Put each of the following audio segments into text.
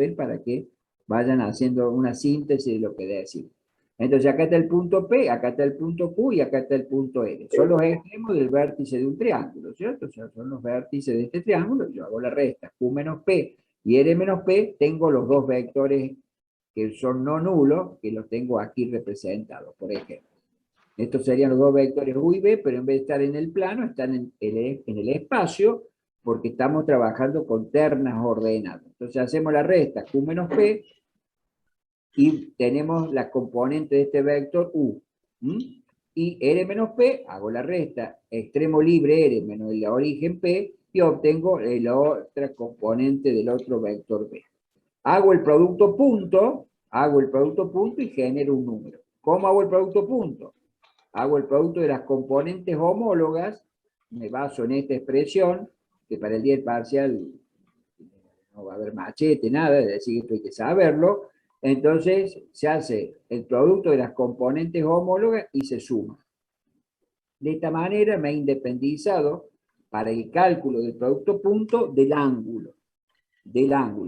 papel para que vayan haciendo una síntesis de lo que decimos. Entonces acá está el punto P, acá está el punto Q y acá está el punto L. Son los extremos del vértice de un triángulo, ¿cierto? O sea, son los vértices de este triángulo. Yo hago la resta, Q menos P y R menos P, tengo los dos vectores que son no nulos, que los tengo aquí representados, por ejemplo. Estos serían los dos vectores U y B, pero en vez de estar en el plano, están en el espacio, porque estamos trabajando con ternas ordenadas. Entonces hacemos la resta, Q menos P, y tenemos la componente de este vector U. Y R menos P, hago la resta, extremo libre R menos el origen P, y obtengo la otra componente del otro vector B. Hago el producto punto y genero un número. ¿Cómo hago el producto punto? Hago el producto de las componentes homólogas, me baso en esta expresión, que para el día del parcial no va a haber machete, nada, es decir, esto hay que saberlo. Entonces se hace el producto de las componentes homólogas y se suma. De esta manera me he independizado para el cálculo del producto punto del ángulo.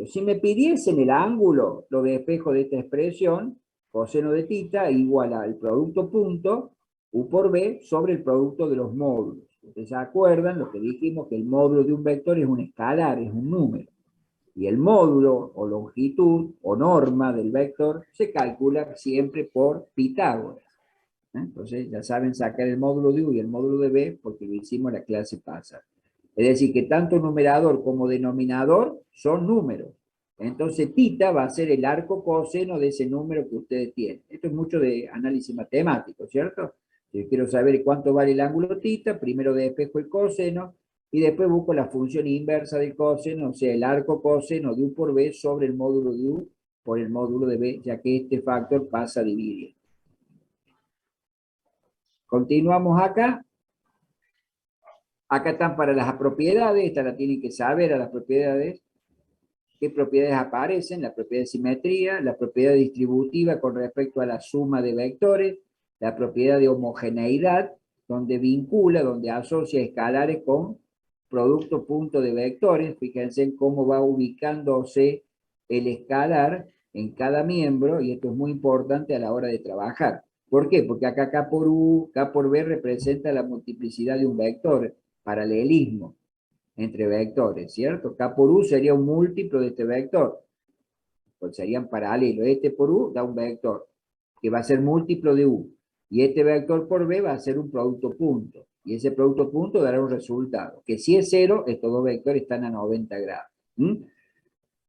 Si me pidiesen el ángulo, lo despejo de esta expresión, coseno de θ igual al producto punto, U por B, sobre el producto de los módulos. Ustedes se acuerdan lo que dijimos, que el módulo de un vector es un escalar, es un número. Y el módulo o longitud o norma del vector se calcula siempre por Pitágoras. Entonces ya saben sacar el módulo de U y el módulo de B porque lo hicimos en la clase pasada. Es decir, que tanto numerador como denominador son números. Entonces θ va a ser el arco coseno de ese número que ustedes tienen. Esto es mucho de análisis matemático, ¿cierto? Si quiero saber cuánto vale el ángulo θ, primero despejo el coseno y después busco la función inversa del coseno, o sea, el arco coseno de U por B sobre el módulo de U por el módulo de B, ya que este factor pasa a dividir. Continuamos acá. Acá están para las propiedades, esta la tienen que saber a las propiedades. ¿Qué propiedades aparecen? La propiedad de simetría, la propiedad distributiva con respecto a la suma de vectores, la propiedad de homogeneidad, donde vincula, donde asocia escalares con producto punto de vectores. Fíjense en cómo va ubicándose el escalar en cada miembro, y esto es muy importante a la hora de trabajar. ¿Por qué? Porque acá K por U, K por B representa la multiplicidad de un vector, paralelismo entre vectores, ¿cierto? K por U sería un múltiplo de este vector, pues serían paralelos. Este por U da un vector, que va a ser múltiplo de U, y este vector por B va a ser un producto punto, y ese producto punto dará un resultado, que si es cero, estos dos vectores están a 90 grados.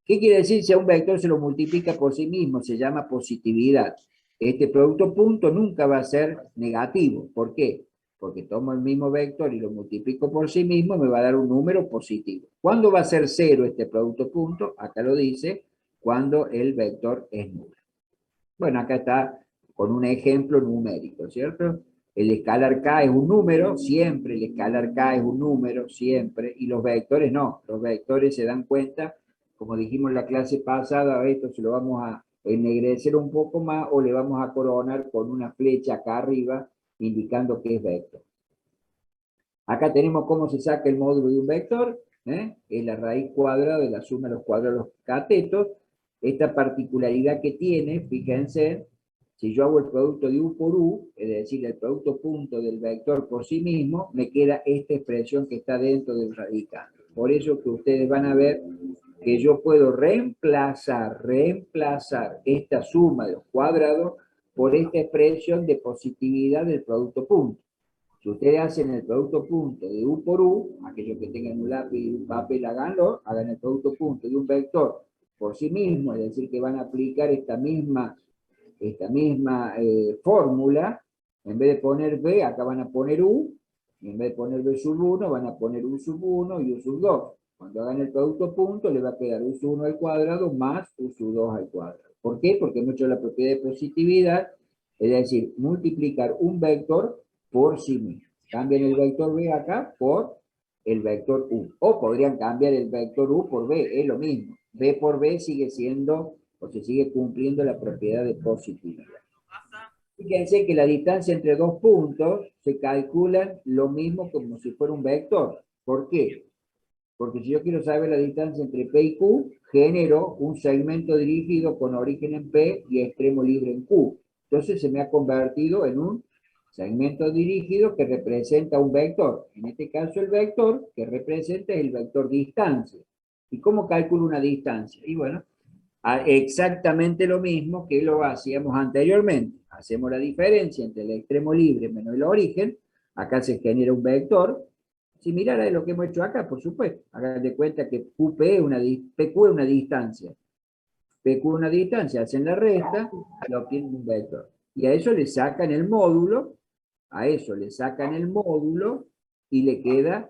¿Qué quiere decir si a un vector se lo multiplica por sí mismo? Se llama positividad. Este producto punto nunca va a ser negativo. ¿Por qué? Porque tomo el mismo vector y lo multiplico por sí mismo, me va a dar un número positivo. ¿Cuándo va a ser cero este producto punto? Acá lo dice, cuando el vector es nulo. Bueno, acá está con un ejemplo numérico, ¿cierto? El escalar K es un número, siempre el escalar K es un número, siempre, y los vectores no. Los vectores se dan cuenta, como dijimos en la clase pasada, esto se lo vamos a ennegrecer un poco más o le vamos a coronar con una flecha acá arriba indicando que es vector. Acá tenemos cómo se saca el módulo de un vector, es la raíz cuadrada de la suma de los cuadrados de los catetos. Esta particularidad que tiene, fíjense, si yo hago el producto de U por U, es decir, el producto punto del vector por sí mismo, me queda esta expresión que está dentro del radical. Por eso que ustedes van a ver que yo puedo reemplazar esta suma de los cuadrados por esta expresión de positividad del producto punto. Si ustedes hacen el producto punto de U por U, aquellos que tengan un lápiz y un papel, háganlo, hagan el producto punto de un vector por sí mismo, es decir, que van a aplicar esta misma fórmula. En vez de poner B, acá van a poner U, y en vez de poner B sub 1, van a poner U sub 1 y U sub 2. Cuando hagan el producto punto, le va a quedar U sub 1 al cuadrado más U sub 2 al cuadrado. ¿Por qué? Porque hemos hecho la propiedad de positividad, es decir, multiplicar un vector por sí mismo. Cambian el vector B acá por el vector U. O podrían cambiar el vector U por B, es lo mismo. B por B sigue siendo, o se sigue cumpliendo la propiedad de positividad. Fíjense que la distancia entre dos puntos se calcula lo mismo como si fuera un vector. ¿Por qué? Porque si yo quiero saber la distancia entre P y Q, genero un segmento dirigido con origen en P y extremo libre en Q. Entonces se me ha convertido en un segmento dirigido que representa un vector. En este caso el vector que representa es el vector distancia. ¿Y cómo calculo una distancia? Y bueno, exactamente lo mismo que lo hacíamos anteriormente. Hacemos la diferencia entre el extremo libre menos el origen. Acá se genera un vector similar a lo que hemos hecho acá, por supuesto. Hagan de cuenta que PQ es una distancia. PQ es una distancia, hacen la resta y obtienen un vector. Y a eso le sacan el módulo, a eso le sacan el módulo y le queda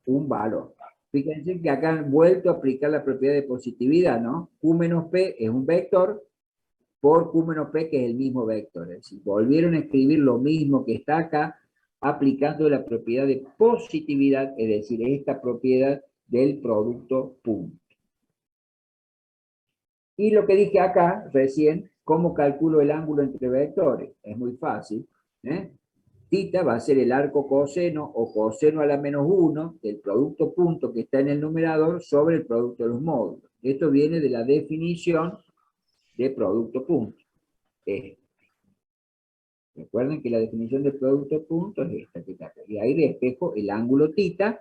un valor. Fíjense que acá han vuelto a aplicar la propiedad de positividad, ¿no? Q menos P es un vector por Q menos P, que es el mismo vector. Es decir, volvieron a escribir lo mismo que está acá, aplicando la propiedad de positividad, es decir, esta propiedad del producto punto. Y lo que dije acá recién, ¿cómo calculo el ángulo entre vectores? Es muy fácil. Θ va a ser el arco coseno o coseno a la menos 1 del producto punto que está en el numerador sobre el producto de los módulos. Esto viene de la definición de producto punto. Recuerden que la definición de producto punto es esta que está acá. Y ahí despejo el ángulo θ.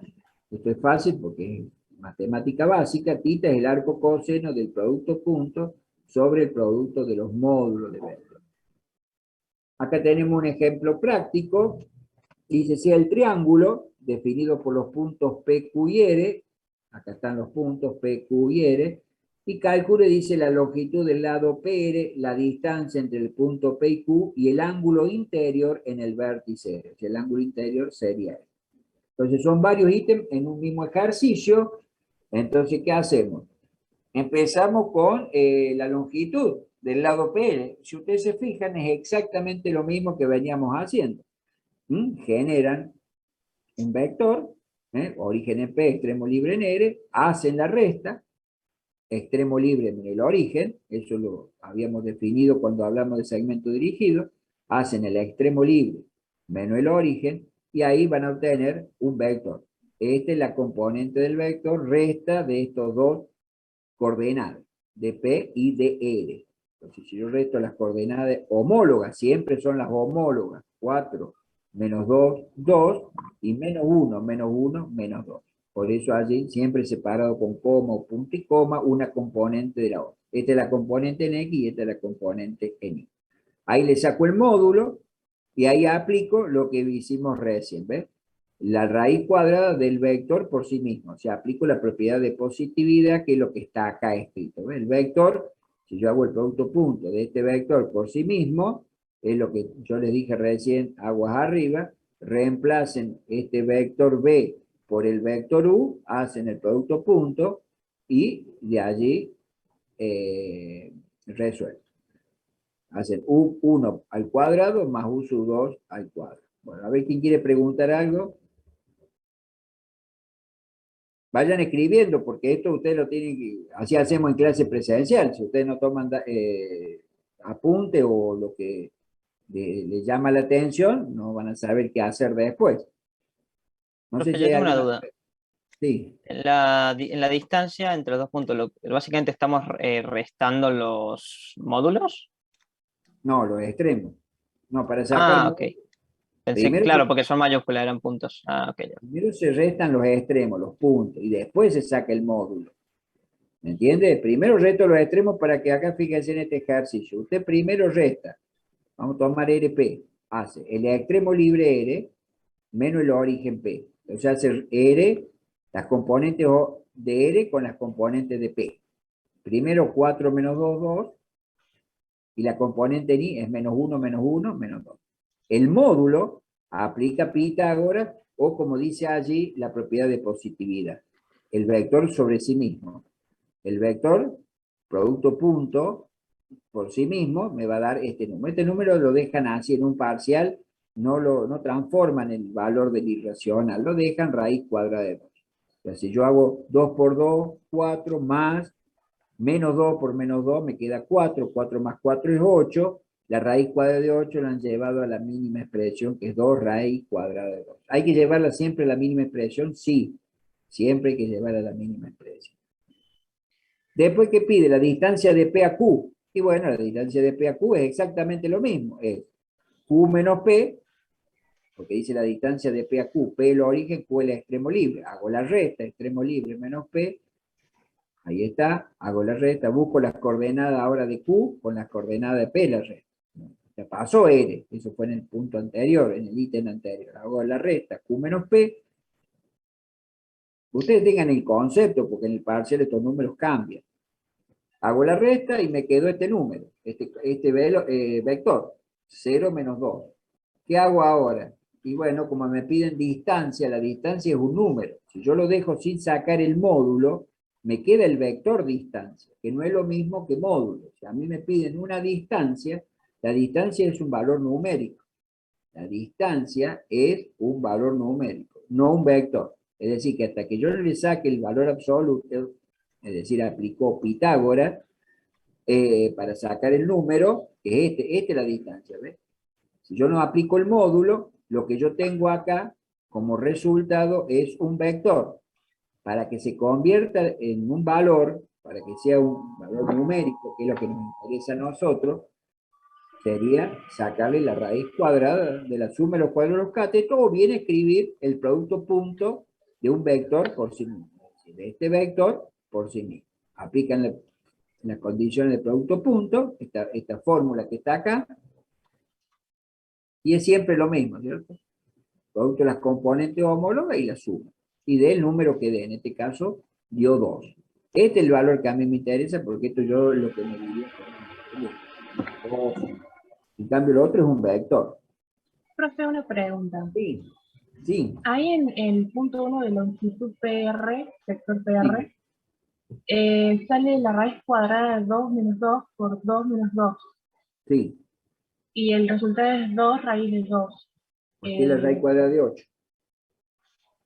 Esto es fácil porque es matemática básica. θ es el arco coseno del producto punto sobre el producto de los módulos de vector. Acá tenemos un ejemplo práctico. Dice, si el triángulo, definido por los puntos P, Q y R, acá están los puntos P, Q y R, y calcule, dice, la longitud del lado PR, la distancia entre el punto P y Q, y el ángulo interior en el vértice R. El ángulo interior sería R. Entonces, son varios ítems en un mismo ejercicio. Entonces, ¿qué hacemos? Empezamos con la longitud del lado PR. Si ustedes se fijan, es exactamente lo mismo que veníamos haciendo. Generan un vector, origen en P, extremo libre en R, hacen la resta, extremo libre en el origen, eso lo habíamos definido cuando hablamos de segmento dirigido, hacen el extremo libre menos el origen, y ahí van a obtener un vector. Esta es la componente del vector, resta de estos dos coordenadas, de P y de R. Entonces, si yo resto las coordenadas homólogas, siempre son las homólogas, 4 menos 2, 2, y menos 1, menos 1, menos 2. Por eso allí, siempre separado con coma o punto y coma, una componente de la otra. Esta es la componente en X y esta es la componente en Y. Ahí le saco el módulo y ahí aplico lo que hicimos recién, ¿ves? La raíz cuadrada del vector por sí mismo. O sea, aplico la propiedad de positividad, que es lo que está acá escrito. ¿Ves? El vector, si yo hago el producto punto de este vector por sí mismo, es lo que yo les dije recién, aguas arriba, reemplacen este vector B por el vector U, hacen el producto punto y de allí resuelven. Hacen U1 al cuadrado más U sub 2 al cuadrado. Bueno, a ver quién quiere preguntar algo. Vayan escribiendo, porque esto ustedes lo tienen que, así hacemos en clase presencial. Si ustedes no toman apunte o lo que les llama la atención, no van a saber qué hacer después. No sé Profe, si yo hay tengo una alguna. duda. Sí. En la distancia entre los dos puntos, básicamente estamos restando los módulos. No, los extremos. No, para sacar Ah, ok. módulos, Pensé, primero, claro, porque son mayúsculas, eran puntos. Ah, ok. Ya. primero se restan los extremos, los puntos, y después se saca el módulo. ¿Me entiende? Primero resto los extremos para que acá fíjense en este ejercicio. Usted primero resta. Vamos a tomar RP. Hace el extremo libre R menos el origen P. Entonces hace R, las componentes de R con las componentes de P. Primero 4 menos 2, 2. Y la componente en I es menos 1, menos 1, menos 2. El módulo aplica Pitágoras o, como dice allí, la propiedad de positividad. El vector sobre sí mismo. El vector, producto punto, por sí mismo, me va a dar este número. Este número lo dejan así en un parcial, no transforman el valor del irracional, lo dejan raíz cuadrada de 2. Entonces, si yo hago 2 por 2, 4, más menos 2 por menos 2 me queda 4, 4 más 4 es 8, la raíz cuadrada de 8 la han llevado a la mínima expresión, que es 2 raíz cuadrada de 2. ¿Hay que llevarla siempre a la mínima expresión? Sí, siempre hay que llevarla a la mínima expresión. Después, ¿qué pide? La distancia de P a Q. Y bueno, la distancia de P a Q es exactamente lo mismo. Es Q menos P, porque dice la distancia de P a Q. P es el origen, Q es el extremo libre. Hago la resta, extremo libre menos P. Ahí está, hago la resta, busco las coordenadas ahora de Q con las coordenadas de P la resta. Ya pasó R, eso fue en el punto anterior, en el ítem anterior. Hago la resta, Q menos P. Ustedes tengan el concepto, porque en el parcial estos números cambian. Hago la resta y me quedó este número, este vector, 0 menos 2. ¿Qué hago ahora? Y bueno, como me piden distancia, la distancia es un número. Si yo lo dejo sin sacar el módulo, me queda el vector distancia, que no es lo mismo que módulo. Si a mí me piden una distancia, la distancia es un valor numérico. La distancia es un valor numérico, no un vector. Es decir, que hasta que yo no le saque el valor absoluto, es decir, aplicó Pitágoras, para sacar el número, que es esta es la distancia, ¿ves? Si yo no aplico el módulo, lo que yo tengo acá como resultado es un vector. Para que se convierta en un valor, para que sea un valor numérico, que es lo que nos interesa a nosotros, sería sacarle la raíz cuadrada de la suma de los cuadrados de los catetos, o bien escribir el producto punto de un vector por sí mismo. Es decir, de este vector por sí mismo. Aplican las condiciones de producto punto, esta fórmula que está acá, y es siempre lo mismo, ¿cierto? Producto de las componentes homólogas y la suma. Y del número que dé, en este caso, dio 2. Este es el valor que a mí me interesa, porque esto yo lo que me diría. En cambio, lo otro es un vector. Profe, una pregunta. Sí, sí, Ahí en el punto 1 de longitud PR, vector PR, sí, sale la raíz cuadrada de 2 menos 2 por 2 menos 2. sí. Y el resultado es 2 raíz de 2. Porque es la raíz cuadrada de 8.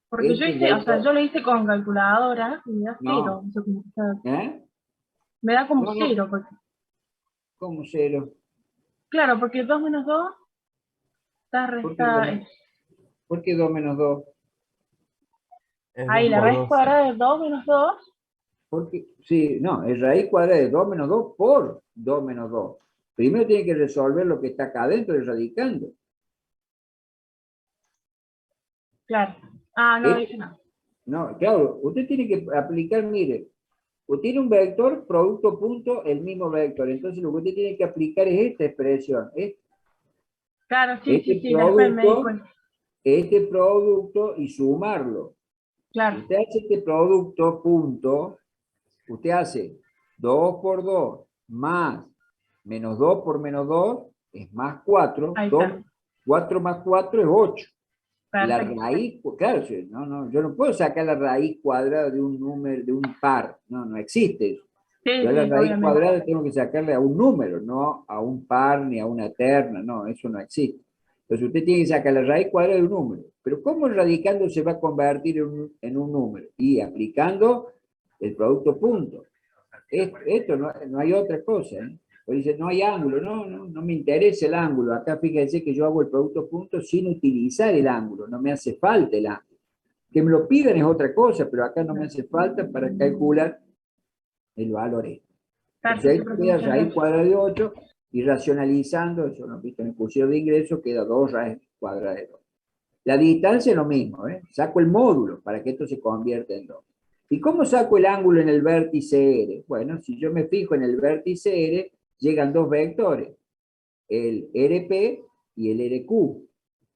Porque yo Este hice, o sea, vector, yo lo hice con calculadora y me da 0. no, O sea, o sea, ¿eh? me da como No, no, 0. Porque, ¿cómo 0? claro, porque 2 menos 2 está ¿Por qué 2 resta, menos, ¿por qué 2 menos 2? Es ahí 2 la por raíz 2. cuadrada de 2 menos 2. Porque, sí, no, es raíz cuadrada de 2 menos 2 por 2 menos 2. Primero tiene que resolver lo que está acá adentro y radicando. Claro. Ah, no Este, dije nada. no, claro, usted tiene que aplicar, mire, usted tiene un vector, producto, punto, el mismo vector. Entonces lo que usted tiene que aplicar es esta expresión, Claro, sí, este sí, sí, después me di cuenta. este producto y sumarlo. Si Claro, usted hace este producto, punto, usted hace 2 por 2 más menos 2 por menos 2 es más 4. ahí 2, está. 4 más 4 es 8. La Perfecto. raíz, claro, no, no, yo no puedo sacar la raíz cuadrada de un número, de un par. No, no existe eso. Sí, Yo a la sí, raíz obviamente. cuadrada tengo que sacarle a un número, no a un par ni a una terna. No, eso no existe. Entonces usted tiene que sacar la raíz cuadrada de un número. Pero ¿cómo el radicando se va a convertir en un número? Y aplicando el producto punto. Esto no, no hay otra cosa, ¿eh? Pues dice, no hay ángulo, no me interesa el ángulo. Acá fíjense que yo hago el producto punto sin utilizar el ángulo, no me hace falta el ángulo. Que me lo pidan es otra cosa, pero acá no me hace falta para calcular el valor este. Entonces ahí Perfecto, profe, queda muchas raíz gracias. cuadrada de 8 y racionalizando, eso lo he visto en el curso de ingreso, queda 2 raíz cuadrada de 2. La distancia es lo mismo, ¿eh? Saco el módulo para que esto se convierta en 2. ¿Y cómo saco el ángulo en el vértice R? Bueno, si yo me fijo en el vértice R, llegan dos vectores, el RP y el RQ.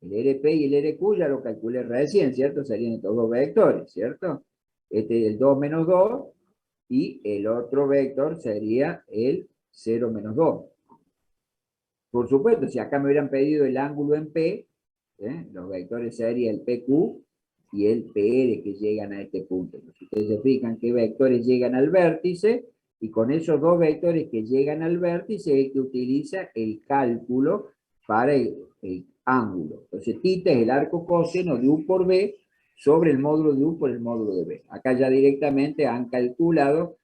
El RP y el RQ ya lo calculé recién, ¿cierto? Serían estos dos vectores, ¿cierto? Este es el 2 menos 2 y el otro vector sería el 0 menos 2. Por supuesto, si acá me hubieran pedido el ángulo en P, los vectores serían el PQ y el PR que llegan a este punto. Entonces, ustedes se fijan qué vectores llegan al vértice, y con esos dos vectores que llegan al vértice es que utiliza el cálculo para el ángulo. Entonces, θ es el arco coseno de U por B sobre el módulo de U por el módulo de B. Acá ya directamente han calculado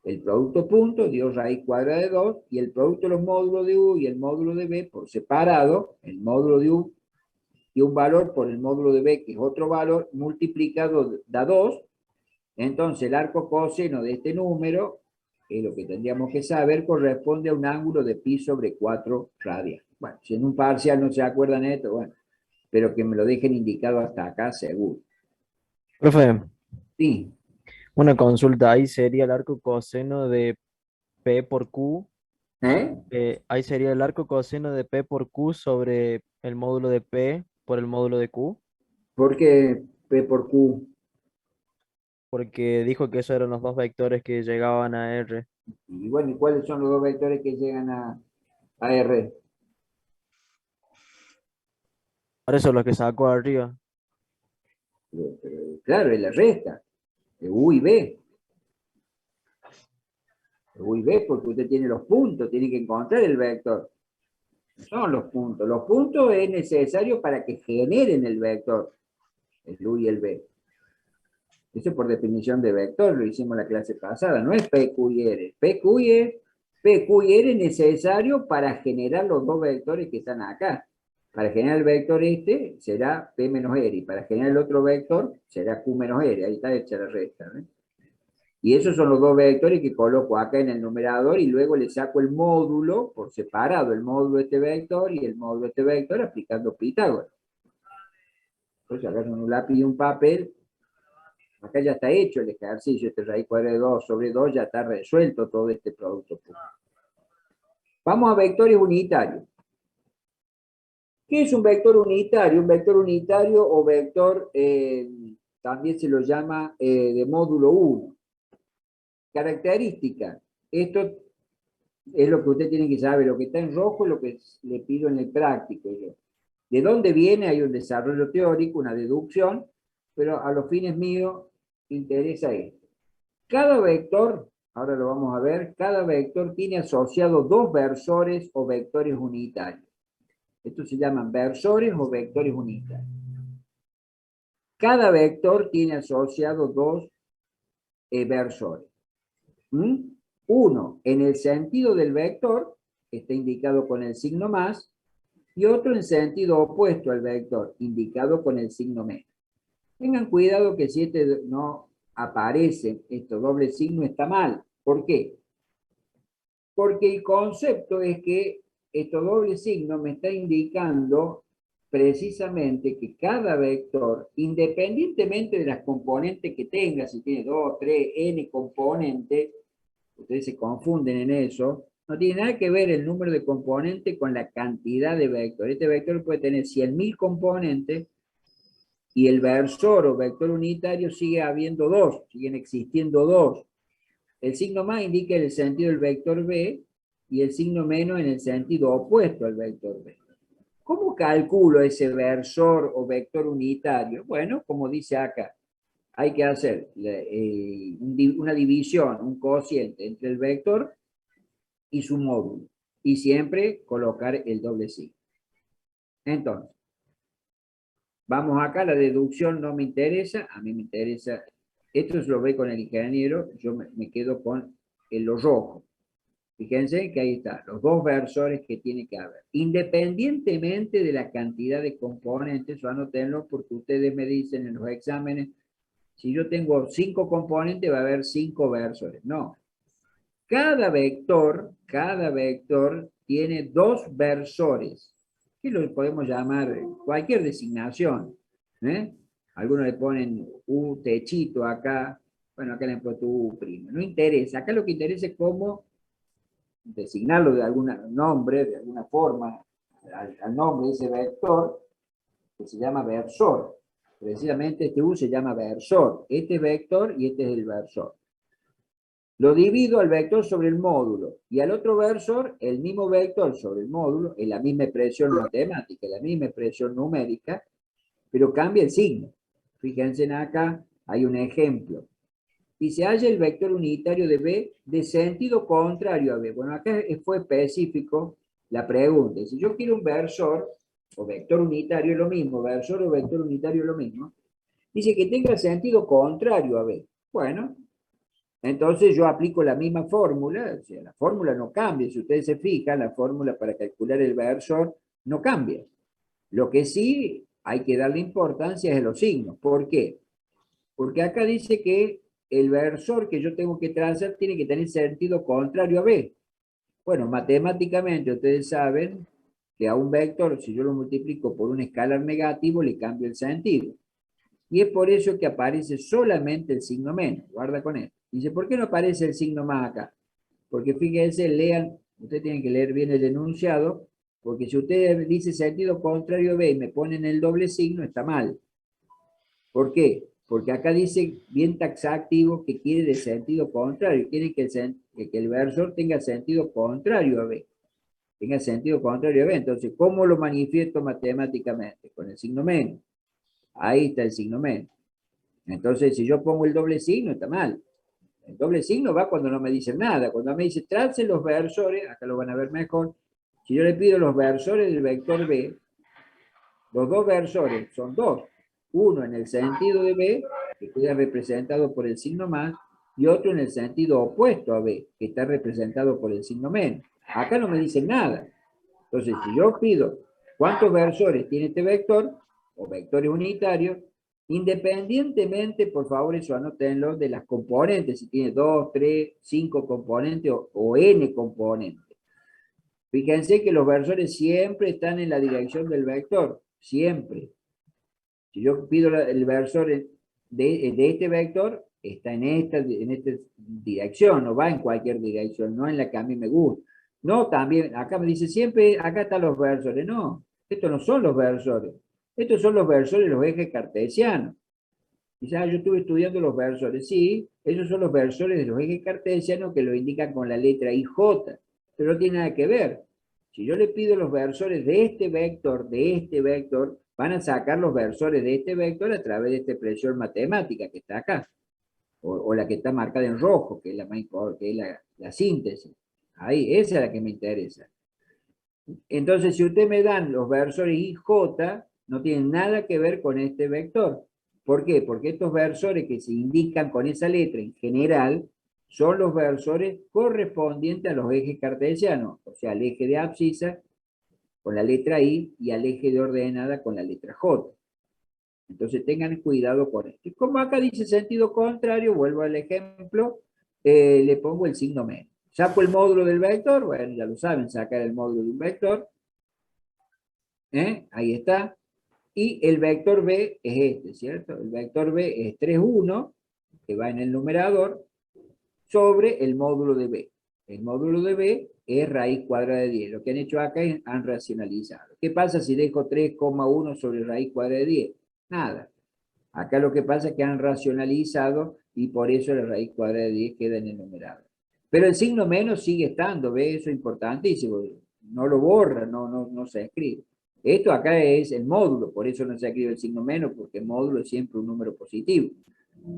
el producto punto dio raíz cuadrada de 2, y el producto de los módulos de U y el módulo de B por separado, el módulo de U y un valor por el módulo de B, que es otro valor, multiplicado da 2. Entonces el arco coseno de este número es lo que tendríamos que saber, corresponde a un ángulo de pi sobre 4 radianes. Bueno, si en un parcial no se acuerdan de esto, bueno, pero que me lo dejen indicado hasta acá, seguro. Profe, Sí, una consulta, ahí sería el arco coseno de P por Q. ¿eh? Ahí sería el arco coseno de P por Q sobre el módulo de P por el módulo de Q, Porque P por Q. porque dijo que esos eran los dos vectores que llegaban a R. Y bueno, ¿y cuáles son los dos vectores que llegan a R? Ahora eso es lo que sacó arriba. Claro, es la resta, de U y B. De U y B, porque usted tiene los puntos, tiene que encontrar el vector. No son los puntos. Los puntos es necesario para que generen el vector, el U y el B. Eso por definición de vector, lo hicimos la clase pasada, no es P, Q y R. P, Q y R es necesario para generar los dos vectores que están acá. Para generar el vector este será P menos R, y para generar el otro vector será Q menos R, ahí está hecha la resta, ¿no? Y esos son los dos vectores que coloco acá en el numerador y luego le saco el módulo por separado, el módulo de este vector y el módulo de este vector aplicando Pitágoras. Entonces agarran un lápiz y un papel. Acá ya está hecho el ejercicio, este raíz cuadrada de 2 sobre 2 ya está resuelto todo este producto. Vamos a vectores unitarios. ¿Qué es un vector unitario? Un vector unitario o vector también se lo llama de módulo 1. Característica. Esto es lo que usted tiene que saber. Lo que está en rojo es lo que le pido en el práctico. ¿De dónde viene? Hay un desarrollo teórico, una deducción, pero a los fines míos interesa esto. Cada vector, ahora lo vamos a ver, cada vector tiene asociado dos versores o vectores unitarios. Estos se llaman versores o vectores unitarios. Cada vector tiene asociado dos versores. Uno en el sentido del vector, está indicado con el signo más, y otro en sentido opuesto al vector, indicado con el signo menos. Tengan cuidado que si este no aparece, estos doble signo está mal. ¿Por qué? Porque el concepto es que estos doble signos me está indicando precisamente que cada vector, independientemente de las componentes que tenga, si tiene 2, 3, n componentes, ustedes se confunden en eso, no tiene nada que ver el número de componentes con la cantidad de vectores. Este vector puede tener 100.000 componentes y el versor o vector unitario sigue habiendo dos, siguen existiendo dos. El signo más indica el sentido del vector B y el signo menos en el sentido opuesto al vector B. ¿Cómo calculo ese versor o vector unitario? Bueno, como dice acá, hay que hacer una división, un cociente entre el vector y su módulo. Y siempre colocar el doble signo. Entonces, vamos acá, la deducción no me interesa, a mí me interesa, esto se lo ve con el ingeniero, yo me quedo con lo rojo. Fíjense que ahí está, los dos versores que tiene que haber. Independientemente de la cantidad de componentes, o anótenlo porque ustedes me dicen en los exámenes, si yo tengo 5 componentes va a haber 5 versores. No. Cada vector tiene dos versores, que lo podemos llamar cualquier designación. Algunos le ponen U techito acá, bueno, acá le han puesto U primo. No interesa, acá lo que interesa es cómo designarlo de algún nombre, de alguna forma, al nombre de ese vector, que se llama versor. Precisamente este U se llama versor. Este es vector y este es el versor. Lo divido al vector sobre el módulo y al otro versor el mismo vector sobre el módulo, en la misma expresión matemática, la misma expresión numérica, pero cambia el signo. Fíjense acá, hay un ejemplo. Y se halla el vector unitario de B de sentido contrario a B. Bueno, acá fue específico la pregunta. Si yo quiero un versor o vector unitario es lo mismo, versor o vector unitario es lo mismo, dice que tenga sentido contrario a B. Bueno, entonces yo aplico la misma fórmula, o sea, la fórmula no cambia. Si ustedes se fijan, la fórmula para calcular el versor no cambia. Lo que sí hay que darle importancia es a los signos. ¿Por qué? Porque acá dice que el versor que yo tengo que trazar tiene que tener sentido contrario a B. Bueno, matemáticamente ustedes saben que a un vector, si yo lo multiplico por un escalar negativo, le cambio el sentido. Y es por eso que aparece solamente el signo menos. Guarda con esto. Dice, ¿por qué no aparece el signo más acá? Porque fíjense, lean, ustedes tienen que leer bien el enunciado, porque si ustedes dicen sentido contrario a B y me ponen el doble signo, está mal. ¿Por qué? Porque acá dice bien taxativo que quiere de sentido contrario, quiere que el versor tenga sentido contrario a B. Tenga sentido contrario a B. Entonces, ¿cómo lo manifiesto matemáticamente? Con el signo menos. Ahí está el signo menos. Entonces, si yo pongo el doble signo, está mal. El doble signo va cuando no me dicen nada. Cuando me dice, trace los versores, acá lo van a ver mejor. Si yo le pido los versores del vector B, los dos versores son dos. Uno en el sentido de B, que queda representado por el signo más, y otro en el sentido opuesto a B, que está representado por el signo menos. Acá no me dicen nada. Entonces, si yo pido cuántos versores tiene este vector, o vectores unitarios, independientemente, por favor, eso anótenlo, de las componentes, si tiene 2, 3, 5 componentes o n componentes. Fíjense que los versores siempre están en la dirección del vector, siempre. Si yo pido el versor de este vector, está en esta dirección, no va en cualquier dirección, no en la que a mí me gusta. No, también, acá me dice siempre, acá están los versores. No, estos no son los versores. Estos son los versores de los ejes cartesianos. Dice, yo estuve estudiando los versores. Sí, esos son los versores de los ejes cartesianos que lo indican con la letra IJ, pero no tiene nada que ver. Si yo le pido los versores de este vector, van a sacar los versores de este vector a través de esta expresión matemática que está acá, o la que está marcada en rojo, que es la síntesis. Ahí, esa es la que me interesa. Entonces, si usted me dan los versores IJ, no tienen nada que ver con este vector. ¿Por qué? Porque estos versores que se indican con esa letra en general son los versores correspondientes a los ejes cartesianos, o sea, al eje de abscisa con la letra I y al eje de ordenada con la letra J. Entonces tengan cuidado con esto. Y como acá dice sentido contrario, vuelvo al ejemplo, le pongo el signo menos. Saco el módulo del vector, bueno, ya lo saben, sacar el módulo de un vector. Ahí está. Y el vector B es este, ¿cierto? El vector B es 3, 1, que va en el numerador, sobre el módulo de B. El módulo de B es raíz cuadrada de 10. Lo que han hecho acá es han racionalizado. ¿Qué pasa si dejo 3,1 sobre raíz cuadrada de 10? Nada. Acá lo que pasa es que han racionalizado y por eso la raíz cuadrada de 10 queda en el numerador. Pero el signo menos sigue estando, ¿ve? Eso es importantísimo. No lo borra, no se escribe. Esto acá es el módulo, por eso no se escribe el signo menos, porque el módulo es siempre un número positivo.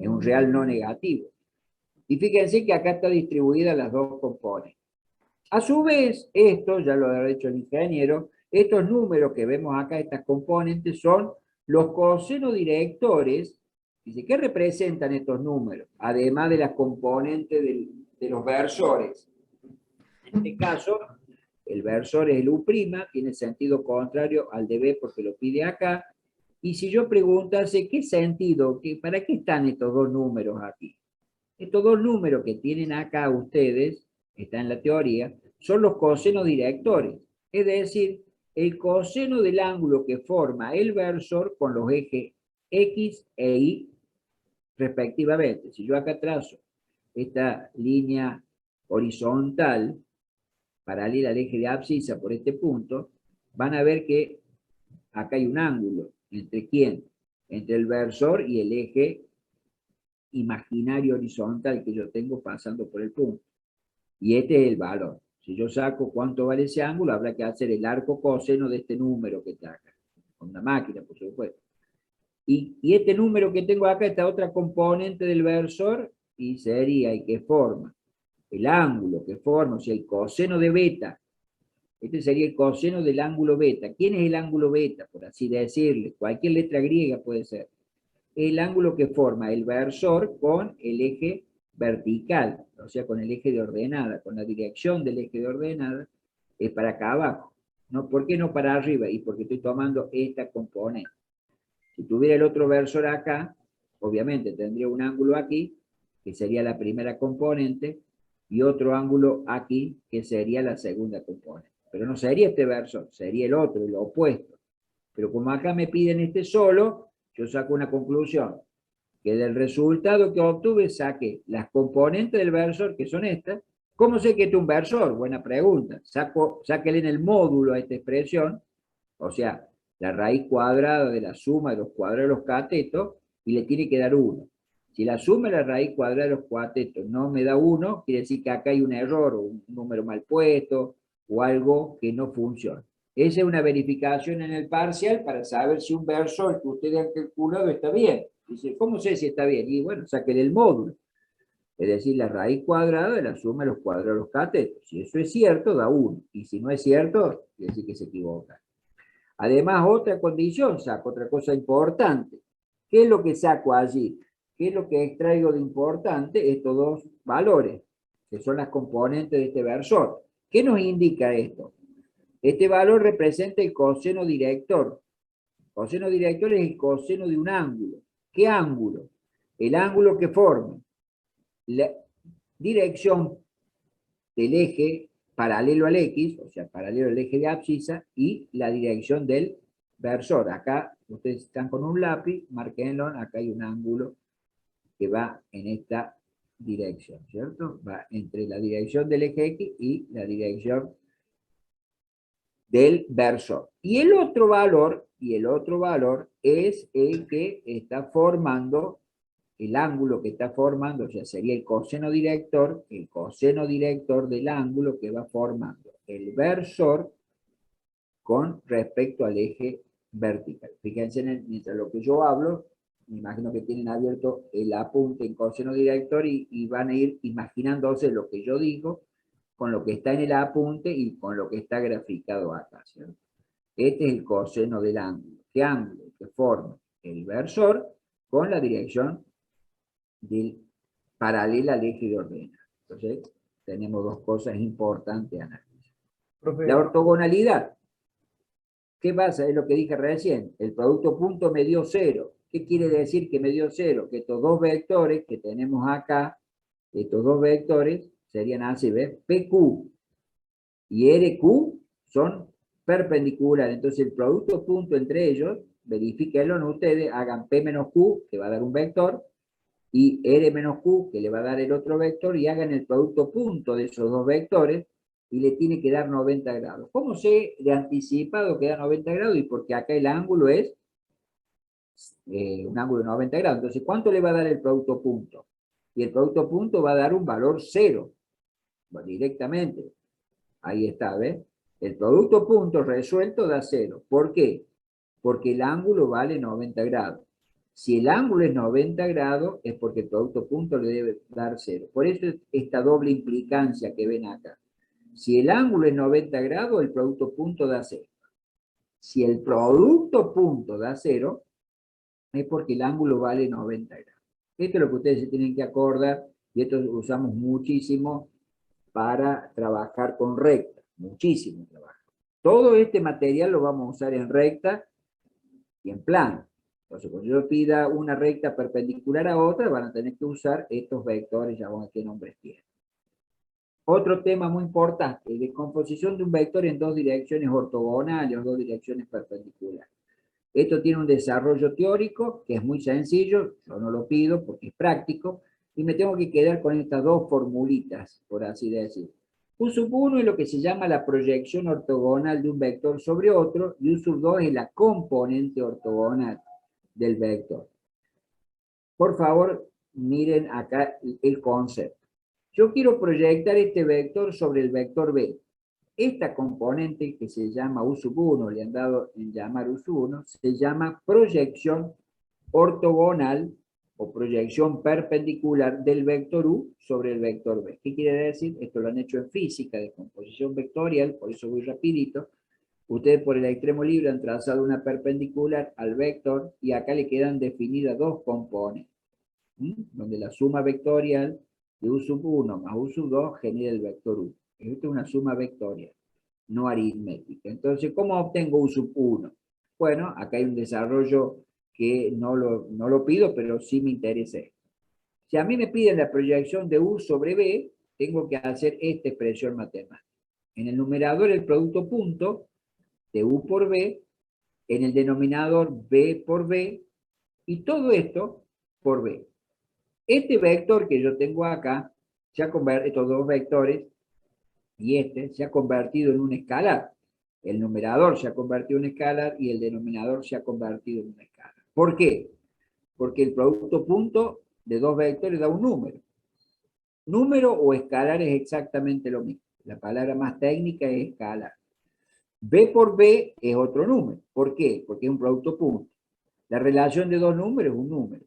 Es un real no negativo. Y fíjense que acá está distribuida las dos componentes. A su vez, esto, ya lo ha dicho el ingeniero, estos números que vemos acá, estas componentes, son los cosenos directores. Dice, ¿qué representan estos números? Además de las componentes de los versores. En este caso, el versor es el U', tiene sentido contrario al de B porque lo pide acá. Y si yo preguntase, ¿qué sentido? ¿Para qué están estos dos números aquí? Estos dos números que tienen acá ustedes, está en la teoría, son los cosenos directores. Es decir, el coseno del ángulo que forma el versor con los ejes X e Y respectivamente. Si yo acá trazo esta línea horizontal paralela al eje de abscisa por este punto, van a ver que acá hay un ángulo. ¿Entre quién? Entre el versor y el eje imaginario horizontal que yo tengo pasando por el punto. Y este es el valor. Si yo saco cuánto vale ese ángulo, habrá que hacer el arco coseno de este número que está acá. Con una máquina, por supuesto. Y este número que tengo acá, esta otra componente del versor, y sería, ¿y qué forma? El ángulo que forma, o sea, el coseno de beta. Este sería el coseno del ángulo beta. ¿Quién es el ángulo beta? Por así decirle. Cualquier letra griega puede ser. El ángulo que forma el versor con el eje vertical, o sea, con el eje de ordenada, con la dirección del eje de ordenada, es para acá abajo. ¿No? ¿Por qué no para arriba? Y porque estoy tomando esta componente. Si tuviera el otro versor acá, obviamente tendría un ángulo aquí, que sería la primera componente, y otro ángulo aquí, que sería la segunda componente. Pero no sería este versor, sería el otro, el opuesto. Pero como acá me piden este solo, yo saco una conclusión, que del resultado que obtuve saqué las componentes del versor, que son estas. ¿Cómo sé que este es un versor? Buena pregunta. Sáquenle en el módulo a esta expresión, o sea, la raíz cuadrada de la suma de los cuadrados de los catetos, y le tiene que dar 1. Si la suma de la raíz cuadrada de los catetos no me da 1, quiere decir que acá hay un error, o un número mal puesto, o algo que no funciona. Esa es una verificación en el parcial para saber si un versor que ustedes han calculado está bien. Dice, ¿cómo sé si está bien? Y bueno, saquen el módulo. Es decir, la raíz cuadrada de la suma de los cuadrados de los catetos. Si eso es cierto, da 1. Y si no es cierto, quiere decir que se equivoca. Además, otra condición saco, otra cosa importante. ¿Qué es lo que saco allí? ¿Qué es lo que extraigo de importante? Estos dos valores, que son las componentes de este versor. ¿Qué nos indica esto? Este valor representa el coseno director. El coseno director es el coseno de un ángulo. ¿Qué ángulo? El ángulo que forma la dirección del eje paralelo al X, o sea, paralelo al eje de abscisa, y la dirección del versor. Acá ustedes están con un lápiz, márquenlo, acá hay un ángulo que va en esta dirección, ¿cierto? Va entre la dirección del eje X y la dirección del versor. Y el otro valor es el que está formando el ángulo que está formando, o sea, sería el coseno director del ángulo que va formando el versor con respecto al eje vertical. Fíjense, mientras lo que yo hablo, me imagino que tienen abierto el apunte en coseno director y van a ir imaginándose lo que yo digo con lo que está en el apunte y con lo que está graficado acá, ¿cierto? Este es el coseno del ángulo. ¿Qué ángulo? Que forma el versor con la dirección paralela al eje de ordenada. Entonces, tenemos dos cosas importantes a analizar. Profe, La ortogonalidad. ¿Qué pasa? Es lo que dije recién. El producto punto me dio 0. ¿Qué quiere decir que me dio 0? Que estos dos vectores que tenemos acá, estos dos vectores, serían así, ¿ves? PQ y RQ son perpendiculares. Entonces, el producto punto entre ellos, verifíquenlo ustedes, hagan P menos Q, que va a dar un vector, y R menos Q, que le va a dar el otro vector, y hagan el producto punto de esos dos vectores, y le tiene que dar 90 grados. ¿Cómo sé de anticipado que da 90 grados? Y porque acá el ángulo es un ángulo de 90 grados. Entonces, ¿cuánto le va a dar el producto punto? Y el producto punto va a dar un valor 0, directamente. Ahí está, ¿ves? El producto punto resuelto da 0. ¿Por qué? Porque el ángulo vale 90 grados. Si el ángulo es 90 grados, es porque el producto punto le debe dar 0. Por eso esta doble implicancia que ven acá. Si el ángulo es 90 grados, el producto punto da 0. Si el producto punto da 0, es porque el ángulo vale 90 grados. Esto es lo que ustedes se tienen que acordar, y esto lo usamos muchísimo para trabajar con recta. Muchísimo trabajo. Todo este material lo vamos a usar en recta y en plano. Entonces, cuando yo pida una recta perpendicular a otra, van a tener que usar estos vectores, ya vamos a ver qué nombres tienen. Otro tema muy importante, descomposición de un vector en dos direcciones ortogonales o dos direcciones perpendiculares. Esto tiene un desarrollo teórico que es muy sencillo, yo no lo pido porque es práctico, y me tengo que quedar con estas dos formulitas, por así decir. U sub 1 es lo que se llama la proyección ortogonal de un vector sobre otro, y U sub 2 es la componente ortogonal del vector. Por favor, miren acá el concepto. Yo quiero proyectar este vector sobre el vector B. Esta componente que se llama U sub 1, le han dado en llamar U sub 1, se llama proyección ortogonal o proyección perpendicular del vector U sobre el vector B. ¿Qué quiere decir? Esto lo han hecho en física de composición vectorial, por eso voy rapidito. Ustedes por el extremo libre han trazado una perpendicular al vector y acá le quedan definidas dos componentes, donde la suma vectorial de U sub 1 más U sub 2 genera el vector U. Esto es una suma vectorial, no aritmética. Entonces, ¿cómo obtengo U sub 1? Bueno, acá hay un desarrollo que no lo pido, pero sí me interesa esto. Si a mí me piden la proyección de U sobre B, tengo que hacer esta expresión matemática. En el numerador el producto punto de U por B, en el denominador B por B, y todo esto por B. Este vector que yo tengo acá, estos dos vectores, y este se ha convertido en un escalar. El numerador se ha convertido en un escalar y el denominador se ha convertido en un escalar. ¿Por qué? Porque el producto punto de dos vectores da un número. Número o escalar es exactamente lo mismo. La palabra más técnica es escalar. B por B es otro número. ¿Por qué? Porque es un producto punto. La relación de dos números es un número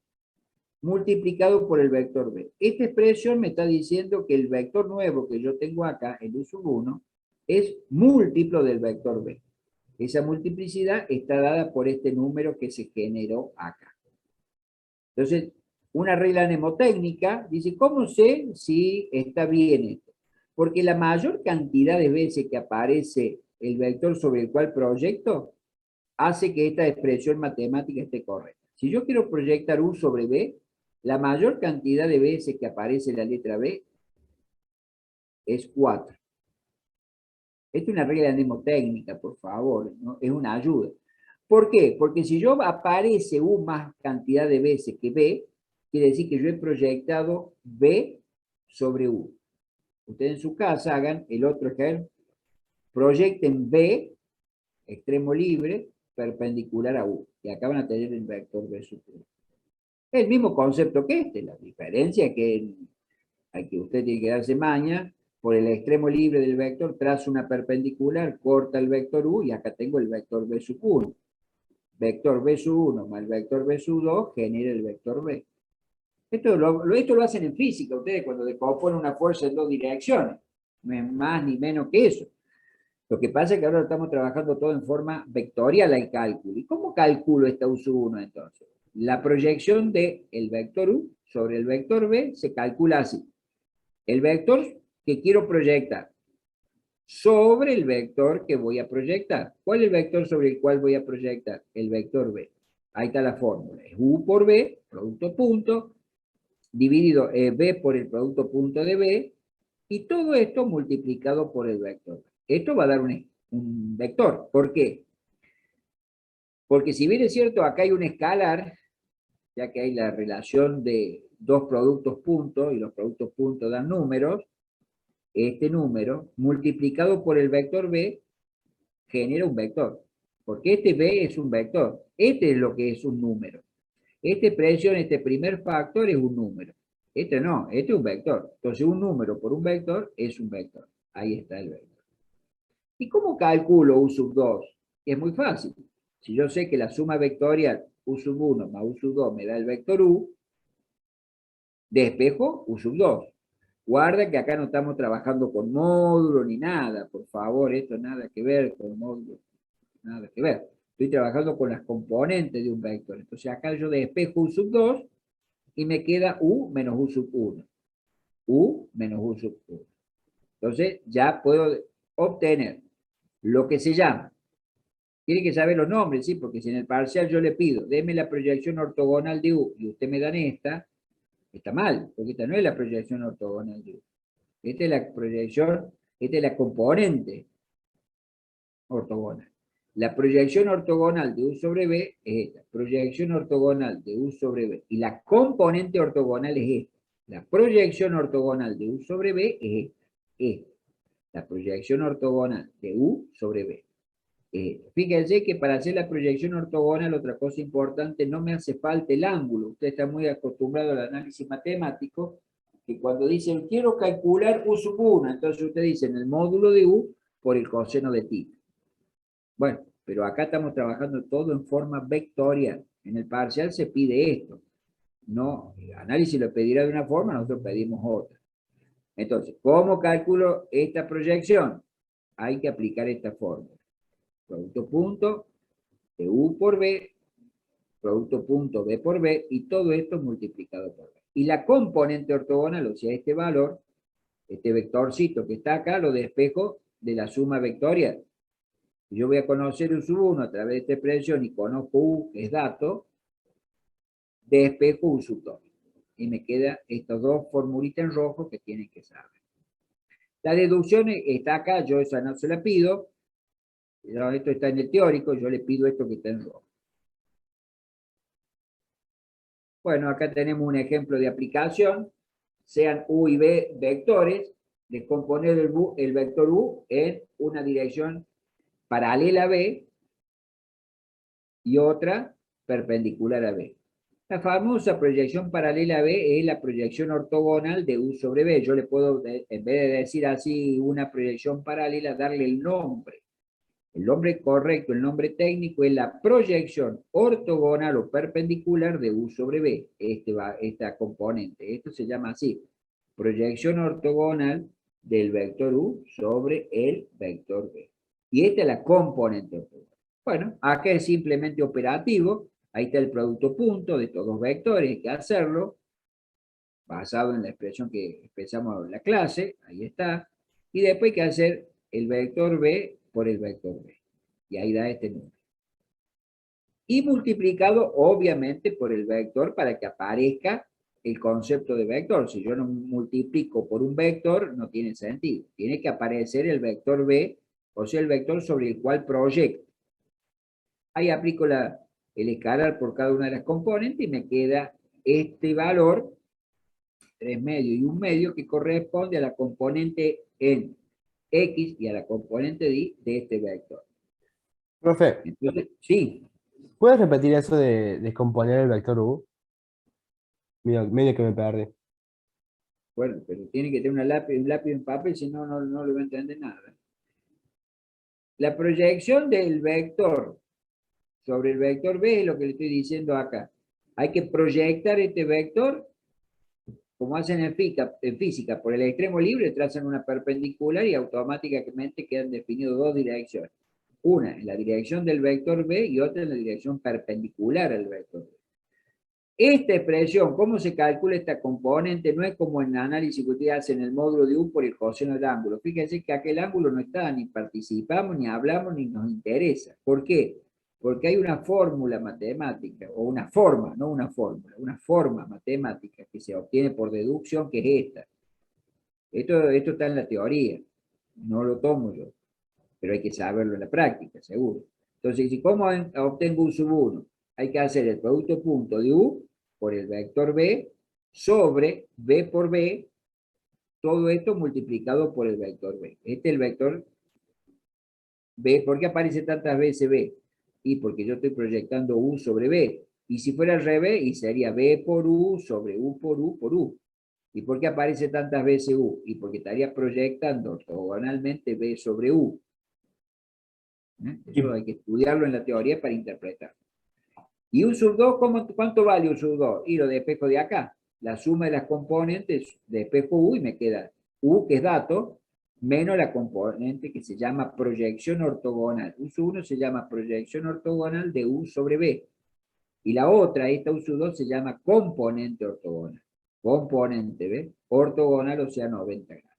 multiplicado por el vector B. Esta expresión me está diciendo que el vector nuevo que yo tengo acá, el U sub 1, es múltiplo del vector B. Esa multiplicidad está dada por este número que se generó acá. Entonces, una regla mnemotécnica dice, ¿cómo sé si está bien esto? Porque la mayor cantidad de veces que aparece el vector sobre el cual proyecto, hace que esta expresión matemática esté correcta. Si yo quiero proyectar U sobre B, la mayor cantidad de veces que aparece la letra B es 4. Esta es una regla mnemotécnica, por favor, ¿no? Es una ayuda. ¿Por qué? Porque si yo aparece U más cantidad de veces que B, quiere decir que yo he proyectado B sobre U. Ustedes en su casa hagan el otro ejemplo. Proyecten B, extremo libre, perpendicular a U. Y acá van a tener el vector B sub U. El mismo concepto que este. La diferencia es que usted tiene que darse maña. Por el extremo libre del vector, trazo una perpendicular, corta el vector U y acá tengo el vector B sub 1. Vector B sub 1 más el vector B sub 2 genera el vector B. Esto lo hacen en física ustedes cuando decomponen una fuerza en dos direcciones. No es más ni menos que eso. Lo que pasa es que ahora estamos trabajando todo en forma vectorial al cálculo. ¿Y cómo calculo esta U sub 1 entonces? La proyección del vector U sobre el vector B se calcula así. El vector que quiero proyectar sobre el vector que voy a proyectar. ¿Cuál es el vector sobre el cual voy a proyectar? El vector B. Ahí está la fórmula. Es U por B, producto punto, dividido B por el producto punto de B, y todo esto multiplicado por el vector. Esto va a dar un vector. ¿Por qué? Porque si bien es cierto, acá hay un escalar, ya que hay la relación de dos productos puntos, y los productos puntos dan números, este número multiplicado por el vector B genera un vector. Porque este B es un vector. Este es lo que es un número. Esta expresión, este primer factor es un número. Este no, este es un vector. Entonces un número por un vector es un vector. Ahí está el vector. ¿Y cómo calculo U sub 2? Es muy fácil. Si yo sé que la suma vectorial U sub 1 más U sub 2 me da el vector U, despejo U sub 2. Guarda que acá no estamos trabajando con módulo ni nada, por favor, esto nada que ver con módulo, nada que ver. Estoy trabajando con las componentes de un vector. Entonces acá yo despejo U sub 2 y me queda U menos U sub 1. U menos U sub 1. Entonces ya puedo obtener lo que se llama. Tiene que saber los nombres, ¿sí? Porque si en el parcial yo le pido, deme la proyección ortogonal de U y usted me dan esta, está mal, porque esta no es la proyección ortogonal de U. Esta es la proyección, esta es la componente ortogonal. La proyección ortogonal de U sobre B es esta. Proyección ortogonal de U sobre B. Y la componente ortogonal es esta. La proyección ortogonal de U sobre B es esta. La proyección ortogonal de U sobre B. Fíjense que para hacer la proyección ortogonal, otra cosa importante, no me hace falta el ángulo. Usted está muy acostumbrado al análisis matemático, que cuando dicen quiero calcular U sub 1, entonces usted dice en el módulo de U por el coseno de θ. Bueno, pero acá estamos trabajando todo en forma vectorial. En el parcial se pide esto. No, el análisis lo pedirá de una forma, nosotros pedimos otra. Entonces, ¿cómo calculo esta proyección? Hay que aplicar esta fórmula. Producto punto de U por B, producto punto B por B, y todo esto multiplicado por B. Y la componente ortogonal, o sea, este valor, este vectorcito que está acá, lo despejo de la suma vectorial. Yo voy a conocer U sub 1 a través de esta expresión y conozco U, que es dato, despejo U sub 2. Y me queda estos dos formulitas en rojo que tienen que saber. La deducción está acá, yo esa no se la pido. Esto está en el teórico, yo le pido esto que está en rojo. Bueno, acá tenemos un ejemplo de aplicación. Sean U y B vectores, descomponer el vector U en una dirección paralela a B y otra perpendicular a B. La famosa proyección paralela a B es la proyección ortogonal de U sobre B. Yo le puedo, en vez de decir así una proyección paralela, darle el nombre. El nombre correcto, el nombre técnico es la proyección ortogonal o perpendicular de U sobre B. Esta componente. Esto se llama así. Proyección ortogonal del vector U sobre el vector B. Y esta es la componente ortogonal. Bueno, acá es simplemente operativo. Ahí está el producto punto de estos dos vectores. Hay que hacerlo basado en la expresión que expresamos en la clase. Ahí está. Y después hay que hacer el vector B por el vector B. Y ahí da este número. Y multiplicado, obviamente, por el vector para que aparezca el concepto de vector. Si yo no multiplico por un vector, no tiene sentido. Tiene que aparecer el vector B, o sea, el vector sobre el cual proyecto. Ahí aplico el escalar por cada una de las componentes y me queda este valor, 3 medios y 1 medio, que corresponde a la componente en X y a la componente Y de este vector. Profe, Entonces, sí, ¿puedes repetir eso de descomponer el vector U? Mira, medio que me perdí. bueno, pero tiene que tener un lápiz en papel, si no, no le va a entender nada. La proyección del vector sobre el vector B es lo que le estoy diciendo acá. Hay que proyectar este vector, como hacen en física, por el extremo libre trazan una perpendicular y automáticamente quedan definidas dos direcciones. Una en la dirección del vector B y otra en la dirección perpendicular al vector B. Esta expresión, ¿cómo se calcula esta componente? No es como en el análisis que ustedes hacen en el módulo de U por el coseno del ángulo. Fíjense que aquel ángulo no está, ni participamos, ni hablamos, ni nos interesa. ¿Por qué? Porque hay una fórmula matemática, o una forma, no una fórmula, una forma matemática que se obtiene por deducción, que es esta. Esto está en la teoría, no lo tomo yo, pero hay que saberlo en la práctica, seguro. Entonces, ¿cómo obtengo U sub 1? Hay que hacer el producto punto de U por el vector B sobre B por B, todo esto multiplicado por el vector B. Este es el vector B. ¿Por qué aparece tantas veces B? Y porque yo estoy proyectando U sobre B. Y si fuera al revés, y sería B por U sobre U por U por U. ¿Y por qué aparece tantas veces U? Y porque estaría proyectando ortogonalmente B sobre U. Eso hay que estudiarlo en la teoría para interpretar. Y U sub 2, ¿cuánto vale U sub 2? Y lo despejo de acá. La suma de las componentes, despejo U y me queda U, que es dato, menos la componente que se llama proyección ortogonal. U sub 1 se llama proyección ortogonal de U sobre B. Y la otra, esta U sub 2, se llama componente ortogonal. Componente, ¿ves? Ortogonal, o sea, 90 grados.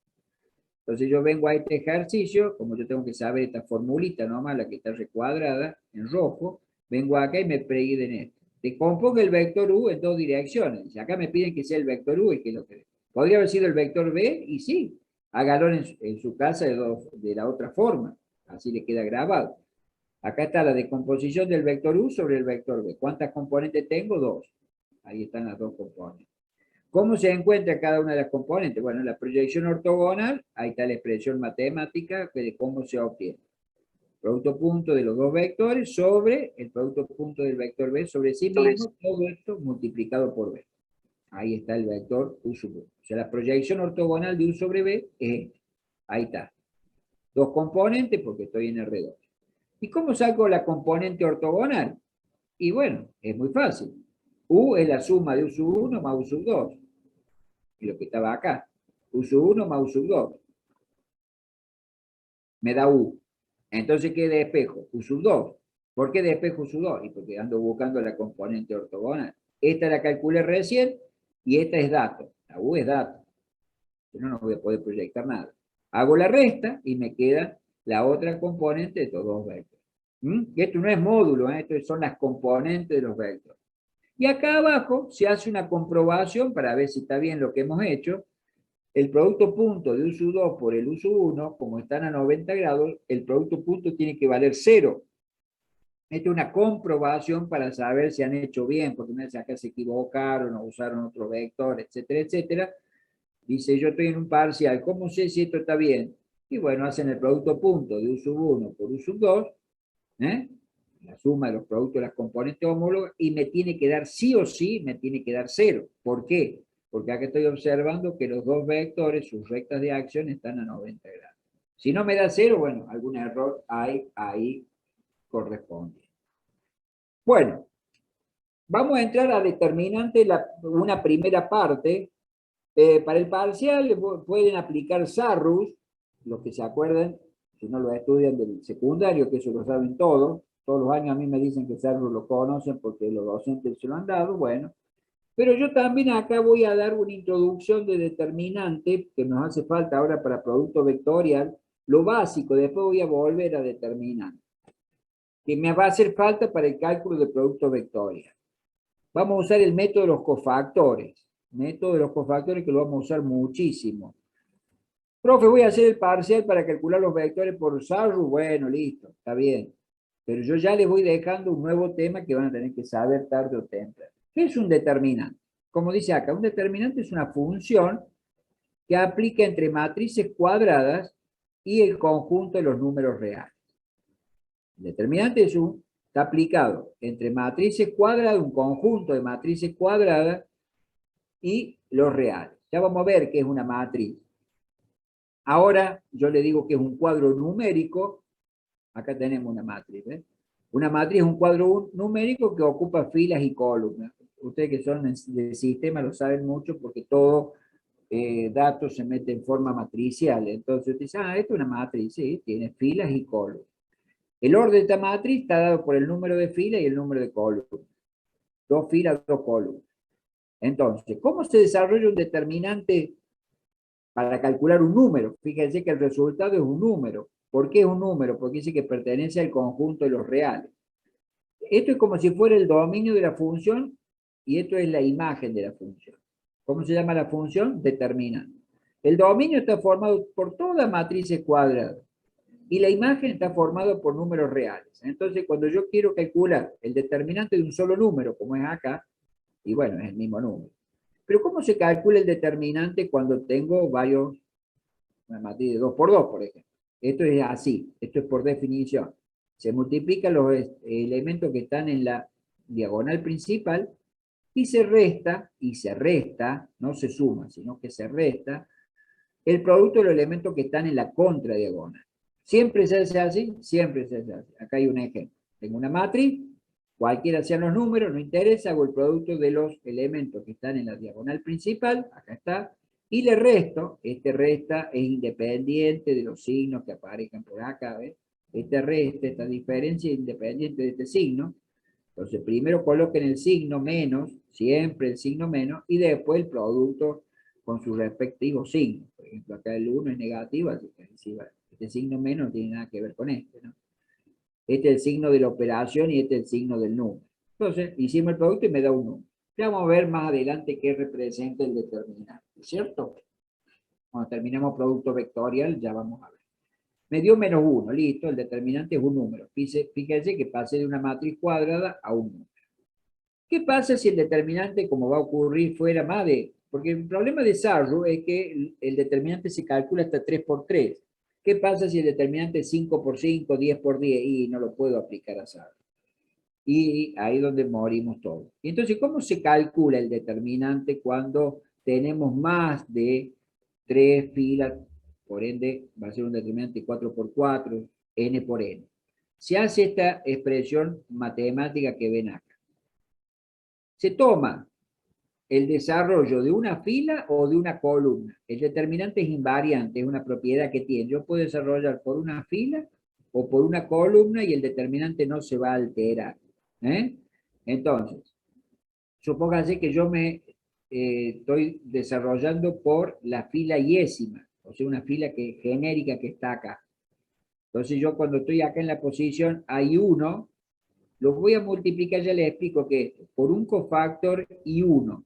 Entonces yo vengo a este ejercicio, como yo tengo que saber esta formulita nomás, la que está recuadrada en rojo, vengo acá y me piden esto. Descompongo el vector U en dos direcciones. Acá me piden que sea el vector U, y que lo que podría haber sido el vector B, y sí, hágalo en su casa de la otra forma. Así le queda grabado. Acá está la descomposición del vector U sobre el vector B. ¿Cuántas componentes tengo? 2. Ahí están las dos componentes. ¿Cómo se encuentra cada una de las componentes? Bueno, la proyección ortogonal, ahí está la expresión matemática de cómo se obtiene. Producto punto de los dos vectores sobre el producto punto del vector B sobre sí mismo, todo esto multiplicado por B. Ahí está el vector U sub 1. O sea, la proyección ortogonal de U sobre B es esta. Ahí está. Dos componentes porque estoy en R2. ¿Y cómo saco la componente ortogonal? Y bueno, es muy fácil. U es la suma de U sub 1 más U sub 2. Y lo que estaba acá. U sub 1 más U sub 2. Me da U. Entonces, ¿qué despejo? U sub 2. ¿Por qué despejo U sub 2? Y porque ando buscando la componente ortogonal. Esta la calculé recién y esta es dato. La U es dato. Si no, no voy a poder proyectar nada. Hago la resta y me queda la otra componente de estos dos vectores. Y esto no es módulo, esto son las componentes de los vectores. Y acá abajo se hace una comprobación para ver si está bien lo que hemos hecho. El producto punto de U2 por el U1, como están a 90 grados, el producto punto tiene que valer 0. Esta es una comprobación para saber si han hecho bien, porque una vez acá se equivocaron o usaron otro vector, etcétera, etcétera. Dice, yo estoy en un parcial, ¿cómo sé si esto está bien? Y bueno, hacen el producto punto de U1 por U2, la suma de los productos de las componentes homólogas, y me tiene que dar sí o sí, me tiene que dar 0. ¿Por qué? Porque acá estoy observando que los dos vectores, sus rectas de acción, están a 90 grados. Si no me da 0, bueno, algún error hay ahí corresponde. Bueno, vamos a entrar a determinante una primera parte. Para el parcial pueden aplicar Sarrus, los que se acuerdan, si no lo estudian del secundario, que eso lo saben todos los años a mí me dicen que Sarrus lo conocen porque los docentes se lo han dado, bueno, pero yo también acá voy a dar una introducción de determinante que nos hace falta ahora para producto vectorial, lo básico, después voy a volver a determinante, que me va a hacer falta para el cálculo de producto vectorial. Vamos a usar el método de los cofactores. Método de los cofactores que lo vamos a usar muchísimo. Profe, voy a hacer el parcial para calcular los vectores por Sarrus. Bueno, listo, está bien. Pero yo ya les voy dejando un nuevo tema que van a tener que saber tarde o temprano. ¿Qué es un determinante? Como dice acá, un determinante es una función que aplica entre matrices cuadradas y el conjunto de los números reales. El determinante está aplicado entre matrices cuadradas, un conjunto de matrices cuadradas y los reales. Ya vamos a ver qué es una matriz. Ahora yo le digo que es un cuadro numérico. Acá tenemos una matriz. Una matriz es un cuadro numérico que ocupa filas y columnas. Ustedes que son del sistema lo saben mucho porque todo dato se mete en forma matricial. Entonces usted dice, esto es una matriz, sí, tiene filas y columnas. El orden de esta matriz está dado por el número de filas y el número de columnas. 2 filas, 2 columnas. Entonces, ¿cómo se desarrolla un determinante para calcular un número? Fíjense que el resultado es un número. ¿Por qué es un número? Porque dice que pertenece al conjunto de los reales. Esto es como si fuera el dominio de la función y esto es la imagen de la función. ¿Cómo se llama la función? Determinante. El dominio está formado por todas matrices cuadradas y la imagen está formada por números reales. Entonces, cuando yo quiero calcular el determinante de un solo número, como es acá, y bueno, es el mismo número. Pero ¿cómo se calcula el determinante cuando tengo una matriz de 2 por 2, por ejemplo? Esto es así, esto es por definición. Se multiplican los elementos que están en la diagonal principal y se resta, no se suma, sino que se resta, el producto de los elementos que están en la contradiagonal. ¿Siempre se hace así? Siempre se hace así. Acá hay un ejemplo. Tengo una matriz, cualquiera sean los números, no interesa, hago el producto de los elementos que están en la diagonal principal, acá está, y le resto, este resta es independiente de los signos que aparezcan por acá, ¿ves? Este resta, esta diferencia es independiente de este signo. Entonces primero coloquen el signo menos, siempre el signo menos, y después el producto con sus respectivos signos. Por ejemplo, acá el 1 es negativo, así que este signo menos no tiene nada que ver con este, ¿no? Este es el signo de la operación y este es el signo del número. Entonces, hicimos el producto y me da un número. Ya vamos a ver más adelante qué representa el determinante, ¿cierto? Cuando terminemos producto vectorial, ya vamos a ver. Me dio menos 1, listo, el determinante es un número. Fíjense que pasé de una matriz cuadrada a un número. ¿Qué pasa si el determinante, como va a ocurrir, fuera más de... Porque el problema de Sarrus es que el determinante se calcula hasta 3 por 3. ¿Qué pasa si el determinante es 5 por 5, 10 por 10? Y no lo puedo aplicar a Sarrus. Y ahí es donde morimos todos. Y entonces, ¿cómo se calcula el determinante cuando tenemos más de 3 filas? Por ende, va a ser un determinante 4 por 4, n por n. Se hace esta expresión matemática que ven acá. Se toma el desarrollo de una fila o de una columna. El determinante es invariante, es una propiedad que tiene. Yo puedo desarrollar por una fila o por una columna y el determinante no se va a alterar. Entonces, supóngase que yo me estoy desarrollando por la fila yésima, o sea, una fila genérica que está acá. Entonces yo cuando estoy acá en la posición I1, Los voy a multiplicar, ya les explico que por un cofactor I1.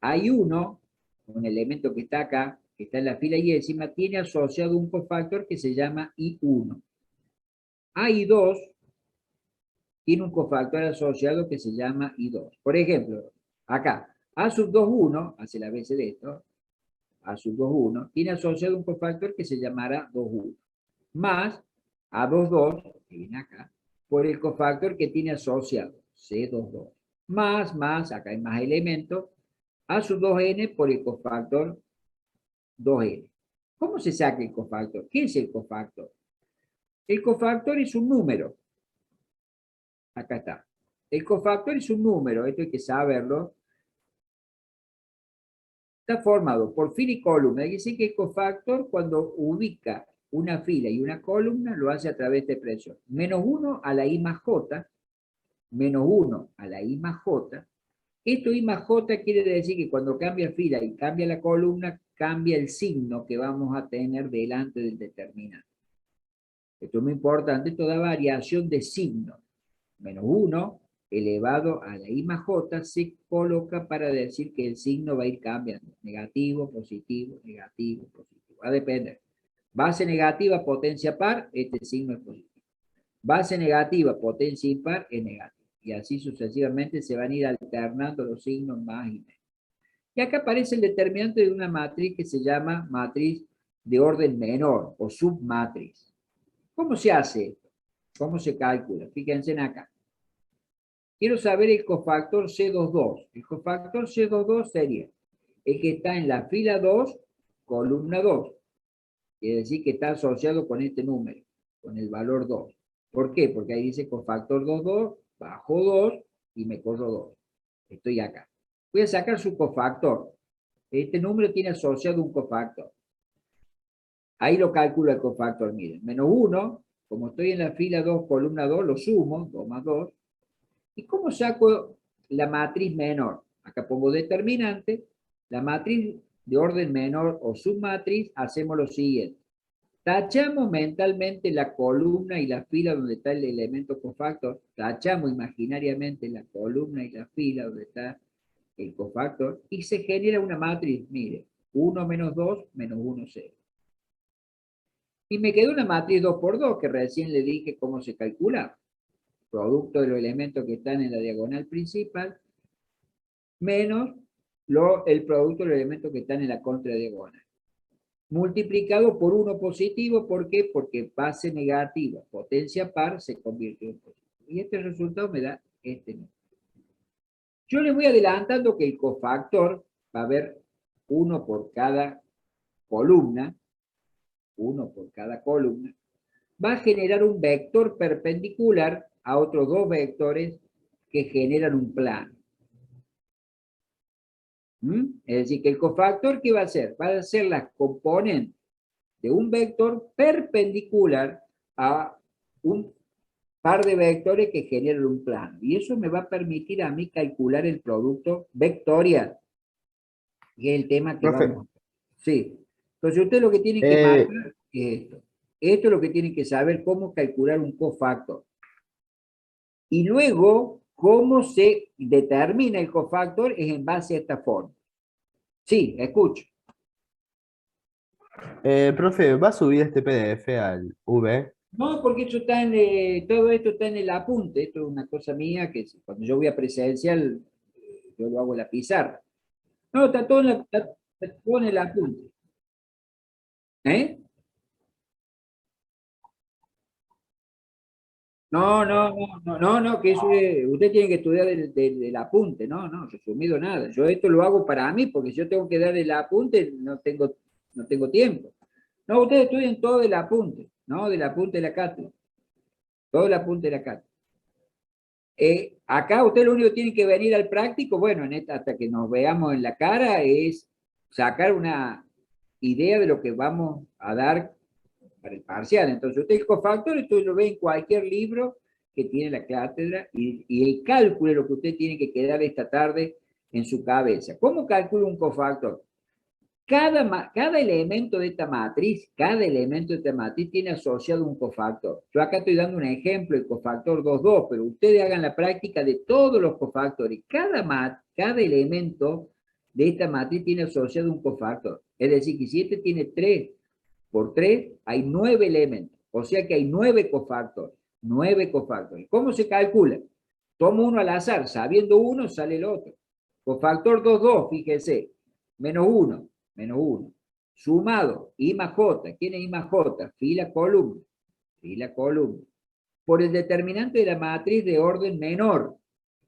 Hay uno, un elemento que está acá, que está en la fila y tiene asociado un cofactor que se llama I1. AI2 tiene un cofactor asociado que se llama I2. Por ejemplo, acá, A sub 2, 1, hace la base de esto, A sub 2, 1, tiene asociado un cofactor que se llamará 2, 1, más A2, 2, que viene acá, por el cofactor que tiene asociado, C2, 2, más, acá hay más elementos, A sub 2n por el cofactor 2n. ¿Cómo se saca el cofactor? ¿Qué es el cofactor? El cofactor es un número. Acá está. El cofactor es un número, esto hay que saberlo. Está formado por fila y columna. Hay que decir que el cofactor, cuando ubica una fila y una columna, lo hace a través de expresión. Menos 1 a la I más J, menos 1 a la I más J. Esto I más J quiere decir que cuando cambia fila y cambia la columna, cambia el signo que vamos a tener delante del determinante. Esto es muy importante, toda variación de signo. Menos 1 elevado a la I más J se coloca para decir que el signo va a ir cambiando. Negativo, positivo, negativo, positivo. Va a depender. Base negativa, potencia par, este signo es positivo. Base negativa, potencia impar, es negativo. Y así sucesivamente se van a ir alternando los signos más y menos. Y acá aparece el determinante de una matriz que se llama matriz de orden menor o submatriz. ¿Cómo se hace esto? ¿Cómo se calcula? Fíjense en acá. Quiero saber el cofactor C22. El cofactor C22 sería el que está en la fila 2, columna 2. Quiere decir que está asociado con este número, con el valor 2. ¿Por qué? Porque ahí dice cofactor 22, bajo 2 y me corro 2. Estoy acá. Voy a sacar su cofactor. Este número tiene asociado un cofactor. Ahí lo calculo el cofactor, miren. Menos 1, como estoy en la fila 2, columna 2, lo sumo, 2 más 2. ¿Y cómo saco la matriz menor? Acá pongo determinante. La matriz de orden menor o submatriz, hacemos lo siguiente. Tachamos mentalmente la columna y la fila donde está el elemento cofactor. Tachamos imaginariamente la columna y la fila donde está el cofactor. Y se genera una matriz, mire, 1 menos 2 menos 1, 0. Y me quedó una matriz 2 por 2, que recién le dije cómo se calcula. Producto de los elementos que están en la diagonal principal, menos el producto de los elementos que están en la contradiagonal. Multiplicado por 1 positivo, ¿por qué? Porque base negativa, potencia par, se convierte en positivo. Y este resultado me da este número. Yo les voy adelantando que el cofactor va a haber 1 por cada columna, 1 por cada columna, va a generar un vector perpendicular a otros 2 vectores que generan un plano. Es decir, que el cofactor, ¿qué va a hacer? Va a ser la componente de un vector perpendicular a un par de vectores que generan un plano. Y eso me va a permitir a mí calcular el producto vectorial. Y es el tema que Profe. vamos a hacer. Sí. Entonces, ustedes lo que tienen que marcar es esto. Esto es lo que tienen que saber, cómo calcular un cofactor. Y luego, cómo se determina el cofactor es en base a esta forma. Sí, escucho. Profe, ¿va a subir este PDF al V? No, porque eso está todo esto está en el apunte. Esto es una cosa mía que cuando yo voy a presencial, yo lo hago en la pizarra. No, está todo está todo en el apunte. ¿Eh? No, que eso usted tiene que estudiar del apunte, no, resumido nada. Yo esto lo hago para mí, porque si yo tengo que dar el apunte, no tengo tiempo. No, ustedes estudian todo del apunte, ¿no? Del apunte de la cátedra. Todo el apunte de la cátedra. Acá usted lo único que tiene que venir al práctico, bueno, hasta que nos veamos en la cara, es sacar una idea de lo que vamos a dar para el parcial. Entonces usted el cofactor, esto lo ve en cualquier libro que tiene la cátedra y el cálculo es lo que usted tiene que quedar esta tarde en su cabeza. ¿Cómo calcula un cofactor? Cada elemento de esta matriz, tiene asociado un cofactor. Yo acá estoy dando un ejemplo, el cofactor 2, 2, pero ustedes hagan la práctica de todos los cofactores. Cada elemento de esta matriz tiene asociado un cofactor. Es decir, que si este tiene 3 por 3, hay 9 elementos. O sea que hay 9 cofactores. 9 cofactores. ¿Cómo se calcula? Tomo uno al azar, sabiendo uno sale el otro. Cofactor 2, 2, fíjese, menos 1. Menos 1. Sumado, I más J. ¿Quién es I más J? Fila, columna. Fila, columna. Por el determinante de la matriz de orden menor.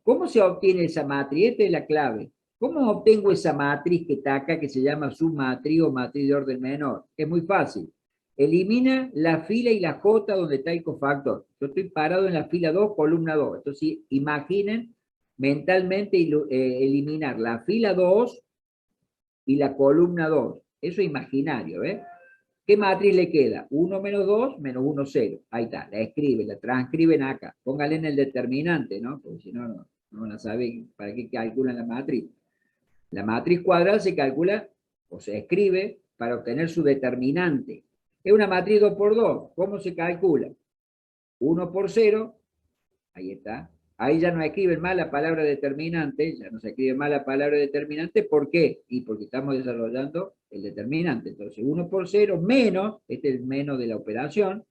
¿Cómo se obtiene esa matriz? Esta es la clave. ¿Cómo obtengo esa matriz que está acá, que se llama submatriz o matriz de orden menor? Es muy fácil. Elimina la fila y la J donde está el cofactor. Yo estoy parado en la fila 2, columna 2. Entonces, imaginen mentalmente eliminar la fila 2 y la columna 2. Eso es imaginario, ¿eh? ¿Qué matriz le queda? 1 menos 2, menos 1, 0. Ahí está, la escriben, la transcriben acá. Póngale en el determinante, ¿no? Porque si no, no van a saber para qué calculan la matriz. La matriz cuadrada se calcula o se escribe para obtener su determinante. Es una matriz 2 por 2. ¿Cómo se calcula? 1 por 0. Ahí está. Ahí ya no escriben más la palabra determinante, ya no se escribe más la palabra determinante. ¿Por qué? Y porque estamos desarrollando el determinante. Entonces, 1 por 0 menos, este es el menos de la operación,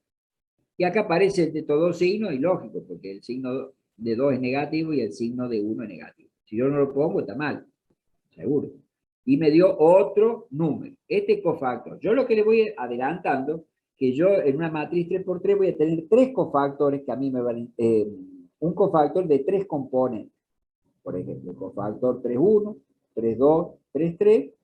y acá aparece de todos dos signos, y lógico, porque el signo de 2 es negativo y el signo de 1 es negativo. Si yo no lo pongo, está mal, seguro. Y me dio otro número, este cofactor. Yo lo que le voy adelantando, que yo en una matriz 3 por 3 voy a tener 3 cofactores que a mí me van un cofactor de 3 componentes. Por ejemplo, el cofactor 3,1, 3,2, 3,3,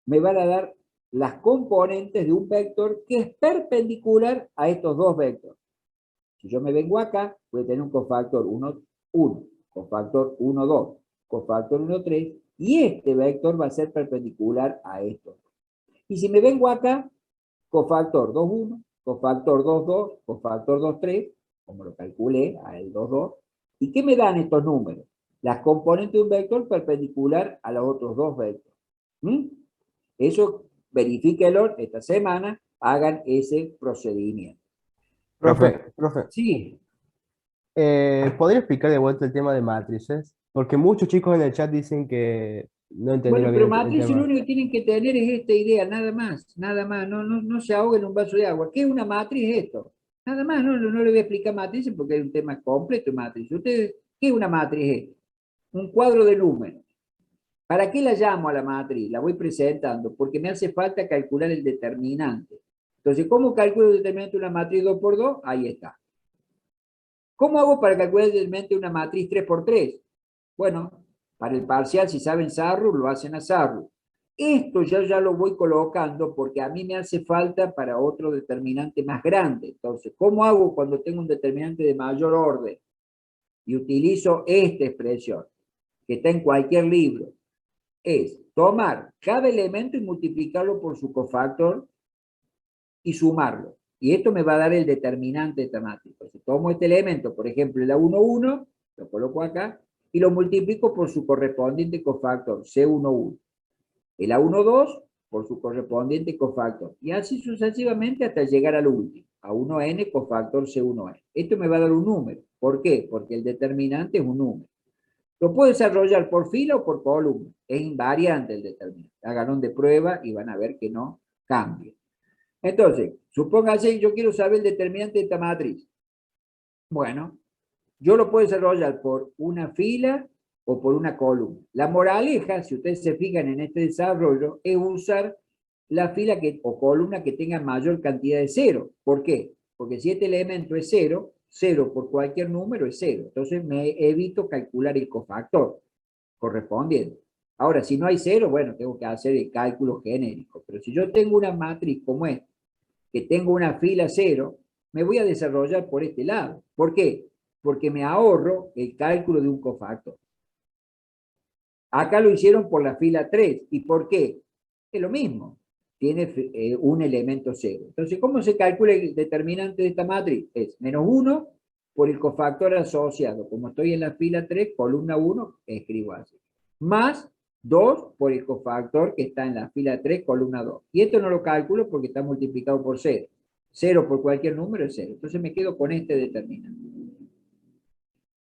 me van a dar las componentes de un vector que es perpendicular a estos dos vectores. Si yo me vengo acá, voy a tener un cofactor 1, 1, cofactor 1, 2, cofactor 1, 3, y este vector va a ser perpendicular a estos. Y si me vengo acá, cofactor 2, 1, cofactor 2, 2, cofactor 2, 3, como lo calculé, a el 2, 2. ¿Y qué me dan estos números? Las componentes de un vector perpendicular a los otros dos vectores. Eso, verifíquelo esta semana, hagan ese procedimiento. Profe, Sí, ¿podría explicar de vuelta el tema de matrices? Porque muchos chicos en el chat dicen que no bueno, entendieron pero bien el matriz lo tema. único que tienen que tener es esta idea, nada más, no se ahoguen en un vaso de agua. ¿Qué es una matriz esto? Nada más, no le voy a explicar matrices porque es un tema completo de matriz. ¿Ustedes qué es una matriz esto? Un cuadro de números. ¿Para qué la llamo a la matriz? La voy presentando porque me hace falta calcular el determinante. Entonces, ¿cómo calculo el determinante de una matriz 2 por 2? Ahí está. ¿Cómo hago para calcular el determinante de una matriz 3 por 3? Bueno, para el parcial, si saben SARRU, lo hacen a SARRU. Esto ya lo voy colocando porque a mí me hace falta para otro determinante más grande. Entonces, ¿cómo hago cuando tengo un determinante de mayor orden? Y utilizo esta expresión, que está en cualquier libro. Es tomar cada elemento y multiplicarlo por su cofactor y sumarlo. Y esto me va a dar el determinante de esta matriz. Entonces, tomo este elemento, por ejemplo, el A11, lo coloco acá, y lo multiplico por su correspondiente cofactor, C11. El A12 por su correspondiente cofactor. Y así sucesivamente hasta llegar al último, A1n cofactor C1n. Esto me va a dar un número. ¿Por qué? Porque el determinante es un número. Lo puedo desarrollar por fila o por columna. Es invariante el determinante. Háganlo de prueba y van a ver que no cambia. Entonces, supóngase que yo quiero saber el determinante de esta matriz. Bueno, yo lo puedo desarrollar por una fila o por una columna. La moraleja, si ustedes se fijan en este desarrollo, es usar la fila o columna que tenga mayor cantidad de cero. ¿Por qué? Porque si este elemento es 0, 0 por cualquier número es 0. Entonces me evito calcular el cofactor correspondiente. Ahora, si no hay 0, bueno, tengo que hacer el cálculo genérico. Pero si yo tengo una matriz como esta, que tengo una fila 0, me voy a desarrollar por este lado. ¿Por qué? Porque me ahorro el cálculo de un cofactor. Acá lo hicieron por la fila 3. ¿Y por qué? Es lo mismo. Tiene un elemento 0. Entonces, ¿cómo se calcula el determinante de esta matriz? Es menos 1 por el cofactor asociado. Como estoy en la fila 3, columna 1, escribo así. Más 2 por el cofactor que está en la fila 3, columna 2. Y esto no lo calculo porque está multiplicado por 0. 0 por cualquier número es 0. Entonces me quedo con este determinante.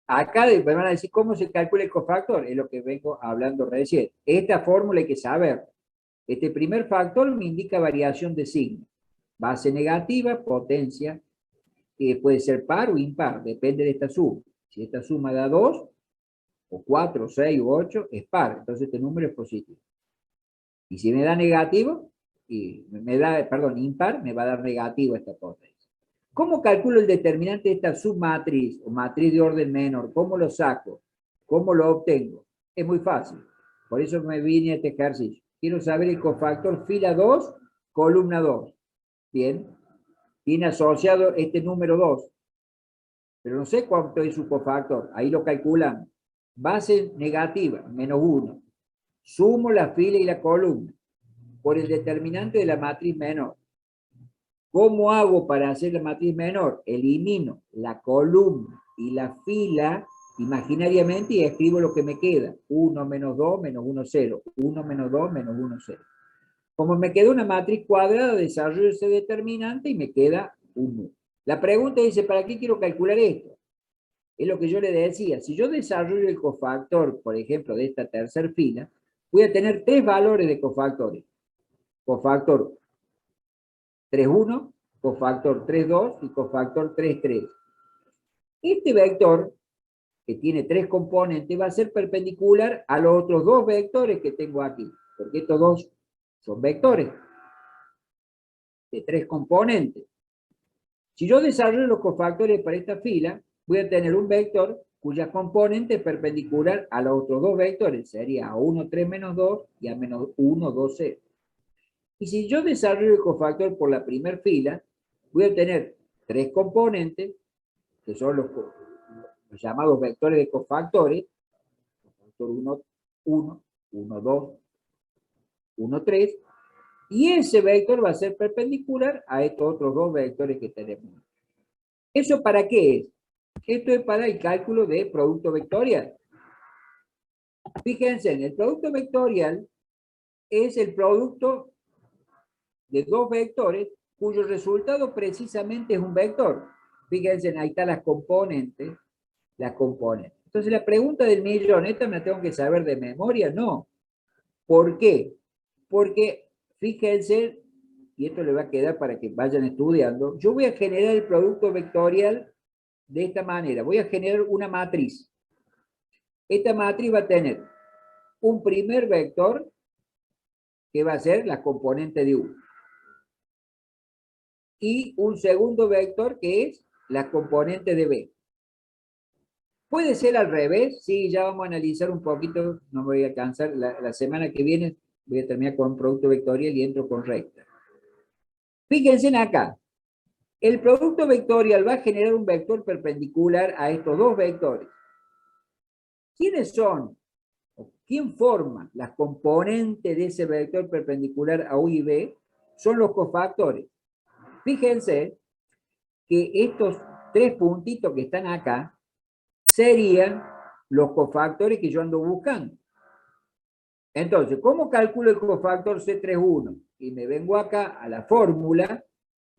Acá me van a decir cómo se calcula el cofactor. Es lo que vengo hablando recién. Esta fórmula hay que saber. Este primer factor me indica variación de signo. Base negativa, potencia, que puede ser par o impar, depende de esta suma. Si esta suma da 2, o 4, 6 o 8, es par. Entonces este número es positivo. Y si me da negativo, impar, me va a dar negativo esta potencia. ¿Cómo calculo el determinante de esta submatriz o matriz de orden menor? ¿Cómo lo saco? ¿Cómo lo obtengo? Es muy fácil. Por eso me vine a este ejercicio. Quiero saber el cofactor fila 2, columna 2. Bien. Tiene asociado este número 2. Pero no sé cuánto es su cofactor. Ahí lo calculan. Base negativa, menos 1. Sumo la fila y la columna por el determinante de la matriz menor. ¿Cómo hago para hacer la matriz menor? Elimino la columna y la fila imaginariamente y escribo lo que me queda. 1 menos 2 menos 1, 0. 1 menos 2 menos 1, 0. Como me queda una matriz cuadrada, desarrollo ese determinante y me queda un número. La pregunta dice, ¿para qué quiero calcular esto? Es lo que yo le decía. Si yo desarrollo el cofactor, por ejemplo, de esta tercera fila, voy a tener 3 valores de cofactores. Cofactor 3,1, cofactor 3,2 y cofactor 3,3. Este vector, que tiene 3 componentes, va a ser perpendicular a los otros 2 vectores que tengo aquí, porque estos dos son vectores de 3 componentes. Si yo desarrollo los cofactores para esta fila, voy a tener un vector cuya componente es perpendicular a los otros 2 vectores, sería a 1, 3, menos 2 y a menos 1, 2, 0. Y si yo desarrollo el cofactor por la primera fila, voy a tener 3 componentes, que son los llamados vectores de cofactores, cofactor 1, 1, 1, 2, 1, 3, y ese vector va a ser perpendicular a estos otros 2 vectores que tenemos. ¿Eso para qué es? Esto es para el cálculo de producto vectorial. Fíjense, el producto vectorial es el producto de 2 vectores cuyo resultado precisamente es un vector. Fíjense, ahí están las componentes. Entonces la pregunta del millón, ¿esta me la tengo que saber de memoria? No. ¿Por qué? Porque, fíjense, y esto le va a quedar para que vayan estudiando, yo voy a generar el producto vectorial de esta manera. Voy a generar una matriz. Esta matriz va a tener un primer vector que va a ser la componente de U. Y un segundo vector que es la componente de B. ¿Puede ser al revés? Sí, ya vamos a analizar un poquito, no me voy a alcanzar. La semana que viene voy a terminar con producto vectorial y entro con recta. Fíjense acá. El producto vectorial va a generar un vector perpendicular a estos 2 vectores. ¿Quiénes son? ¿Quién forma las componentes de ese vector perpendicular a U y B? Son los cofactores. Fíjense que estos 3 puntitos que están acá serían los cofactores que yo ando buscando. Entonces, ¿cómo calculo el cofactor C31? Y me vengo acá a la fórmula.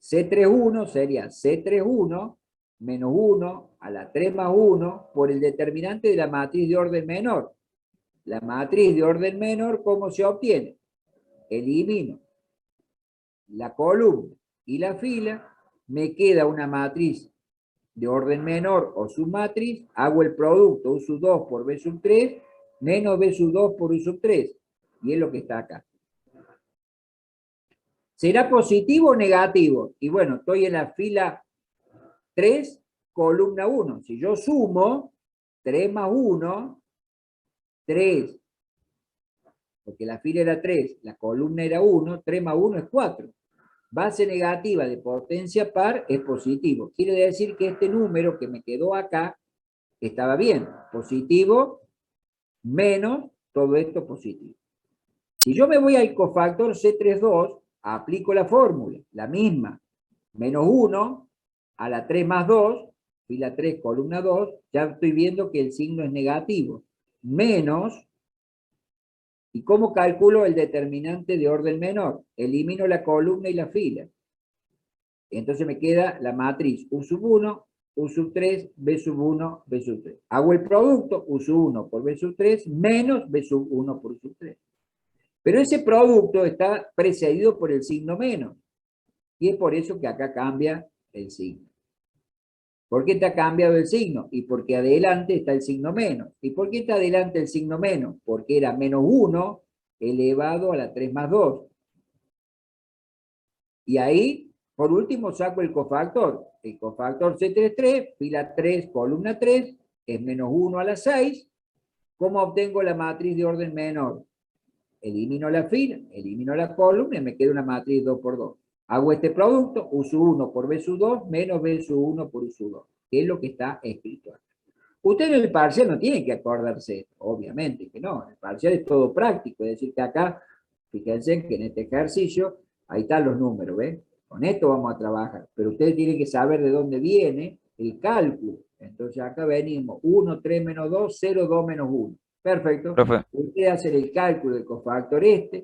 C31 sería C31 menos 1 a la 3 más 1 por el determinante de la matriz de orden menor. La matriz de orden menor, ¿cómo se obtiene? Elimino la columna y la fila, me queda una matriz de orden menor o submatriz, hago el producto U sub 2 por B sub 3 menos B sub 2 por U sub 3, y es lo que está acá. ¿Será positivo o negativo? Y bueno, estoy en la fila 3, columna 1. Si yo sumo 3 más 1, 3, porque la fila era 3, la columna era 1, 3 más 1 es 4. Base negativa de potencia par es positivo. Quiere decir que este número que me quedó acá estaba bien. Positivo menos todo esto positivo. Si yo me voy al cofactor C32, aplico la fórmula, la misma. Menos 1 a la 3 más 2, fila 3, columna 2, ya estoy viendo que el signo es negativo. Menos ¿Y cómo calculo el determinante de orden menor? Elimino la columna y la fila. Entonces me queda la matriz U sub 1, U sub 3, B sub 1, B sub 3. Hago el producto, U sub 1 por B sub 3, menos B sub 1 por U sub 3. Pero ese producto está precedido por el signo menos. Y es por eso que acá cambia el signo. ¿Por qué está cambiado el signo? Y porque adelante está el signo menos. ¿Y por qué está adelante el signo menos? Porque era menos 1 elevado a la 3 más 2. Y ahí, por último, saco el cofactor. El cofactor C33, fila 3, columna 3, es menos 1 a la 6. ¿Cómo obtengo la matriz de orden menor? Elimino la fila, elimino la columna y me queda una matriz 2 por 2. Hago este producto, U sub 1 por B sub 2, menos B sub 1 por U sub 2, que es lo que está escrito acá. Ustedes en el parcial no tienen que acordarse, obviamente que no, el parcial es todo práctico, es decir que acá, fíjense que en este ejercicio, ahí están los números, ¿ven? Con esto vamos a trabajar, pero ustedes tienen que saber de dónde viene el cálculo. Entonces acá venimos 1, 3 menos 2, 0, 2 menos 1. Perfecto. Profe. Usted hace el cálculo del cofactor de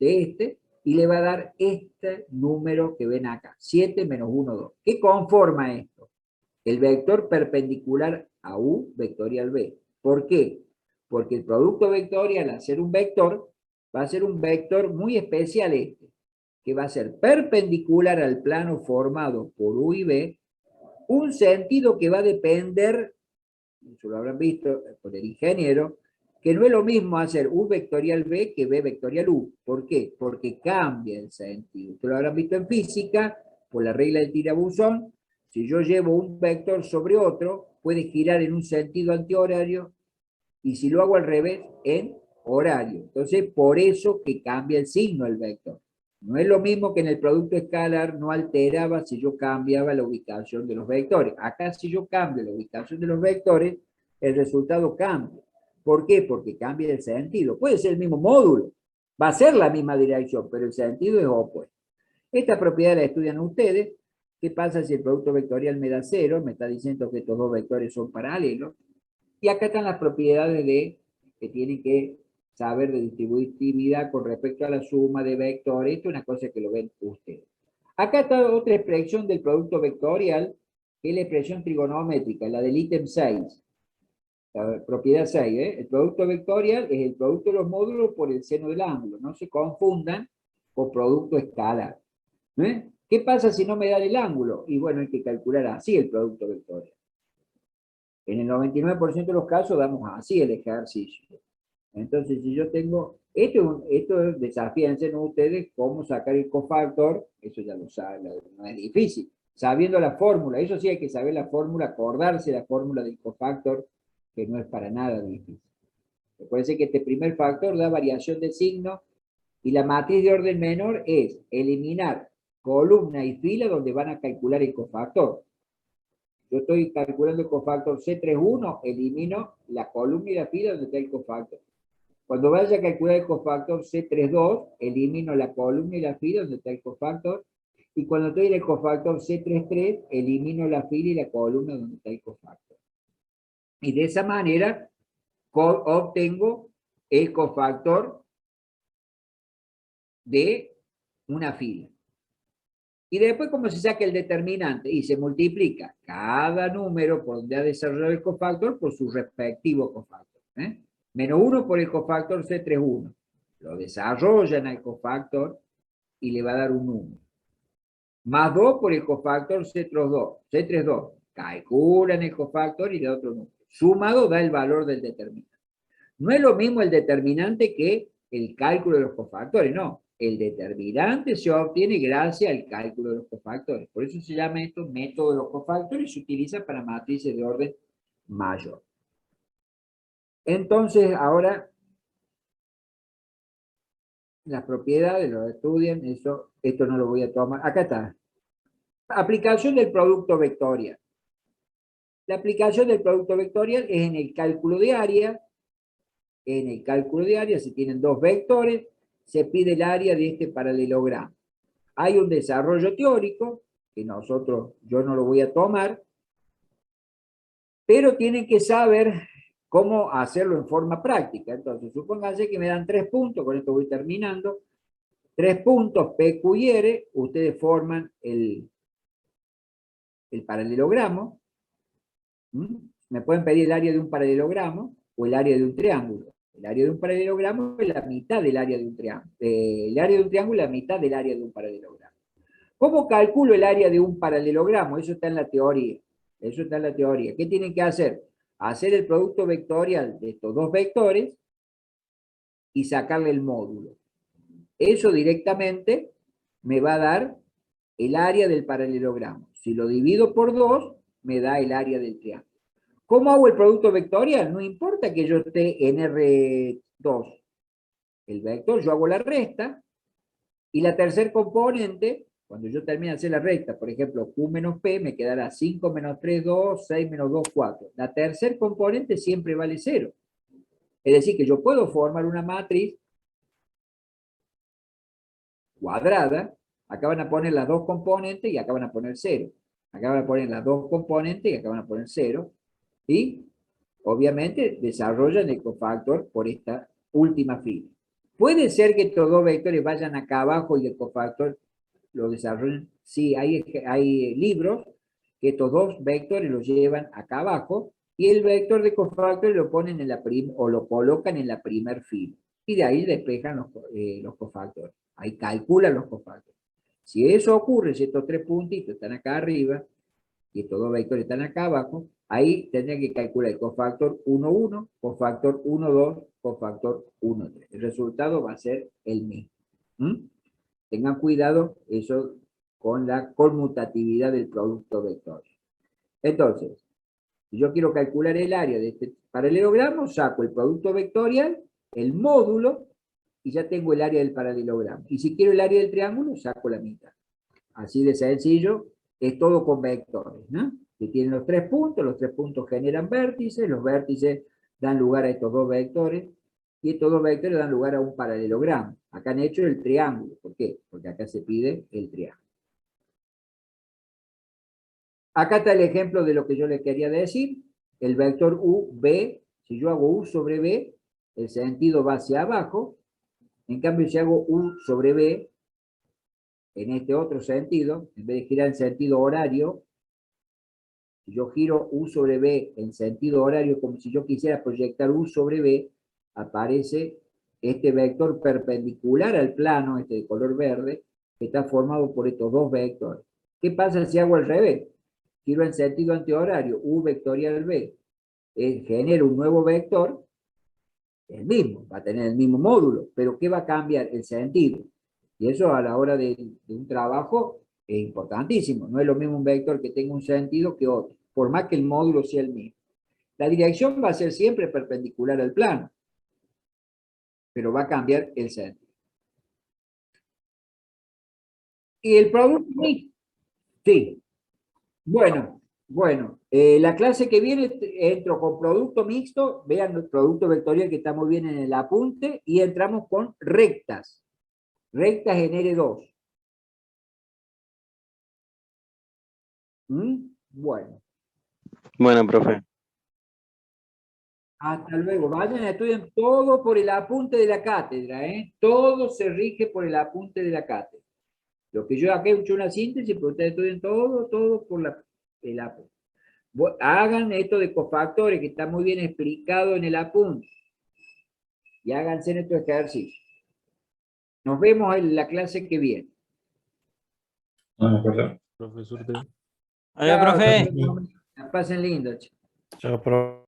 este, y le va a dar este número que ven acá, 7 menos 1, 2. ¿Qué conforma esto? El vector perpendicular a U vectorial B. ¿Por qué? Porque el producto vectorial, al ser un vector, va a ser un vector muy especial que va a ser perpendicular al plano formado por U y B, un sentido que va a depender, eso lo habrán visto por el ingeniero, que no es lo mismo hacer U vectorial B que B vectorial U. ¿Por qué? Porque cambia el sentido. Ustedes lo habrán visto en física, por la regla del tirabuzón. Si yo llevo un vector sobre otro, puede girar en un sentido antihorario, y si lo hago al revés, en horario. Entonces, por eso que cambia el signo del vector. No es lo mismo que en el producto escalar no alteraba si yo cambiaba la ubicación de los vectores. Acá si yo cambio la ubicación de los vectores, el resultado cambia. ¿Por qué? Porque cambia el sentido. Puede ser el mismo módulo, va a ser la misma dirección, pero el sentido es opuesto. Esta propiedad la estudian ustedes. ¿Qué pasa si el producto vectorial me da 0? Me está diciendo que estos dos vectores son paralelos. Y acá están las propiedades que tienen que saber de distributividad con respecto a la suma de vectores. Esto es una cosa que lo ven ustedes. Acá está otra expresión del producto vectorial, que es la expresión trigonométrica, la del ítem 6. La propiedad 6, ¿eh? El producto vectorial es el producto de los módulos por el seno del ángulo. No se confundan con producto escalar. ¿Eh? ¿Qué pasa si no me dan el ángulo? Y bueno, hay que calcular así el producto vectorial. En el 99% de los casos damos así el ejercicio. Entonces, si yo tengo, esto desafíense ustedes cómo sacar el cofactor, eso ya lo saben, no es difícil. Sabiendo la fórmula, eso sí hay que saber la fórmula, acordarse la fórmula del cofactor, que no es para nada difícil. Recuerden que este primer factor da variación de signo, y la matriz de orden menor es eliminar columna y fila donde van a calcular el cofactor. Yo estoy calculando el cofactor C31, elimino la columna y la fila donde está el cofactor. Cuando vaya a calcular el cofactor C32, elimino la columna y la fila donde está el cofactor. Y cuando estoy en el cofactor C33, elimino la fila y la columna donde está el cofactor. Y de esa manera obtengo el cofactor de una fila. Y después, ¿cómo se saca el determinante? Y se multiplica cada número por donde ha desarrollado el cofactor por su respectivo cofactor. Menos 1 por el cofactor C31. Lo desarrollan al cofactor y le va a dar un número. Más 2 por el cofactor C32. Calculan el cofactor y le da otro número. Sumado da el valor del determinante. No es lo mismo el determinante que el cálculo de los cofactores, no. El determinante se obtiene gracias al cálculo de los cofactores. Por eso se llama esto método de los cofactores y se utiliza para matrices de orden mayor. Entonces, ahora, las propiedades lo estudian, esto no lo voy a tomar. Acá está. Aplicación del producto vectorial. La aplicación del producto vectorial es en el cálculo de área. En el cálculo de área, si tienen dos vectores, se pide el área de este paralelogramo. Hay un desarrollo teórico, que yo no lo voy a tomar, pero tienen que saber cómo hacerlo en forma práctica. Entonces, supónganse que me dan 3 puntos, con esto voy terminando. 3 puntos, P, Q y R, ustedes forman el paralelogramo. Me pueden pedir el área de un paralelogramo o el área de un triángulo. El área de un paralelogramo es la mitad del área de un triángulo. El área de un triángulo es la mitad del área de un paralelogramo. ¿Cómo calculo el área de un paralelogramo? Eso está en la teoría. Eso está en la teoría. ¿Qué tienen que hacer? Hacer el producto vectorial de estos dos vectores y sacarle el módulo. Eso directamente me va a dar el área del paralelogramo. Si lo divido por 2, me da el área del triángulo. ¿Cómo hago el producto vectorial? No importa que yo esté en R2. El vector, yo hago la resta, y la tercer componente, cuando yo termine de hacer la recta, por ejemplo, Q menos P, me quedará 5 menos 3, 2, 6 menos 2, 4. La tercer componente siempre vale 0. Es decir, que yo puedo formar una matriz cuadrada, acá van a poner las dos componentes y acá van a poner 0. Acá van a poner las dos componentes y acá van a poner 0. Y obviamente desarrollan el cofactor por esta última fila. Puede ser que estos dos vectores vayan acá abajo y el cofactor lo desarrollen. Sí, hay libros que estos dos vectores los llevan acá abajo y el vector de cofactor lo ponen en la o lo colocan en la primer fila. Y de ahí despejan los cofactores. Ahí calculan los cofactores. Si eso ocurre, si estos tres puntitos están acá arriba y estos dos vectores están acá abajo, ahí tendría que calcular el cofactor 1, 1, cofactor 1, 2, cofactor 1, 3. El resultado va a ser el mismo. Tengan cuidado eso con la conmutatividad del producto vectorial. Entonces, si yo quiero calcular el área de este paralelogramo, saco el producto vectorial, el módulo, y ya tengo el área del paralelogramo. Y si quiero el área del triángulo, saco la mitad. Así de sencillo, es todo con vectores, ¿no? Que tienen los tres puntos generan vértices, los vértices dan lugar a estos dos vectores, y estos dos vectores dan lugar a un paralelogramo. Acá han hecho el triángulo. ¿Por qué? Porque acá se pide el triángulo. Acá está el ejemplo de lo que yo les quería decir. El vector U, B, si yo hago U sobre B, el sentido va hacia abajo. En cambio, si hago U sobre B, en este otro sentido, en vez de girar en sentido horario, si yo giro U sobre B en sentido horario, como si yo quisiera proyectar U sobre B, aparece este vector perpendicular al plano, este de color verde, que está formado por estos dos vectores. ¿Qué pasa si hago al revés? Giro en sentido antihorario, U vectorial B, genero un nuevo vector, el mismo, va a tener el mismo módulo, pero ¿qué va a cambiar? El sentido. Y eso a la hora de un trabajo es importantísimo. No es lo mismo un vector que tenga un sentido que otro, por más que el módulo sea el mismo. La dirección va a ser siempre perpendicular al plano, pero va a cambiar el sentido. Y el producto, sí. Bueno, la clase que viene entro con producto mixto, vean el producto vectorial que está muy bien en el apunte, y entramos con rectas. Rectas en R2. Bueno. Bueno, profe. Hasta luego. Vayan, estudien todo por el apunte de la cátedra, ¿eh? Todo se rige por el apunte de la cátedra. Lo que yo acá he hecho una síntesis, pero ustedes estudien todo por el apunte. Hagan esto de cofactores, que está muy bien explicado en el apunte. Y háganse en estos ejercicios. Nos vemos en la clase que viene. Bueno, profesor. Profesor. Adiós, profe. Pasen lindo, chicos. Chao, profe.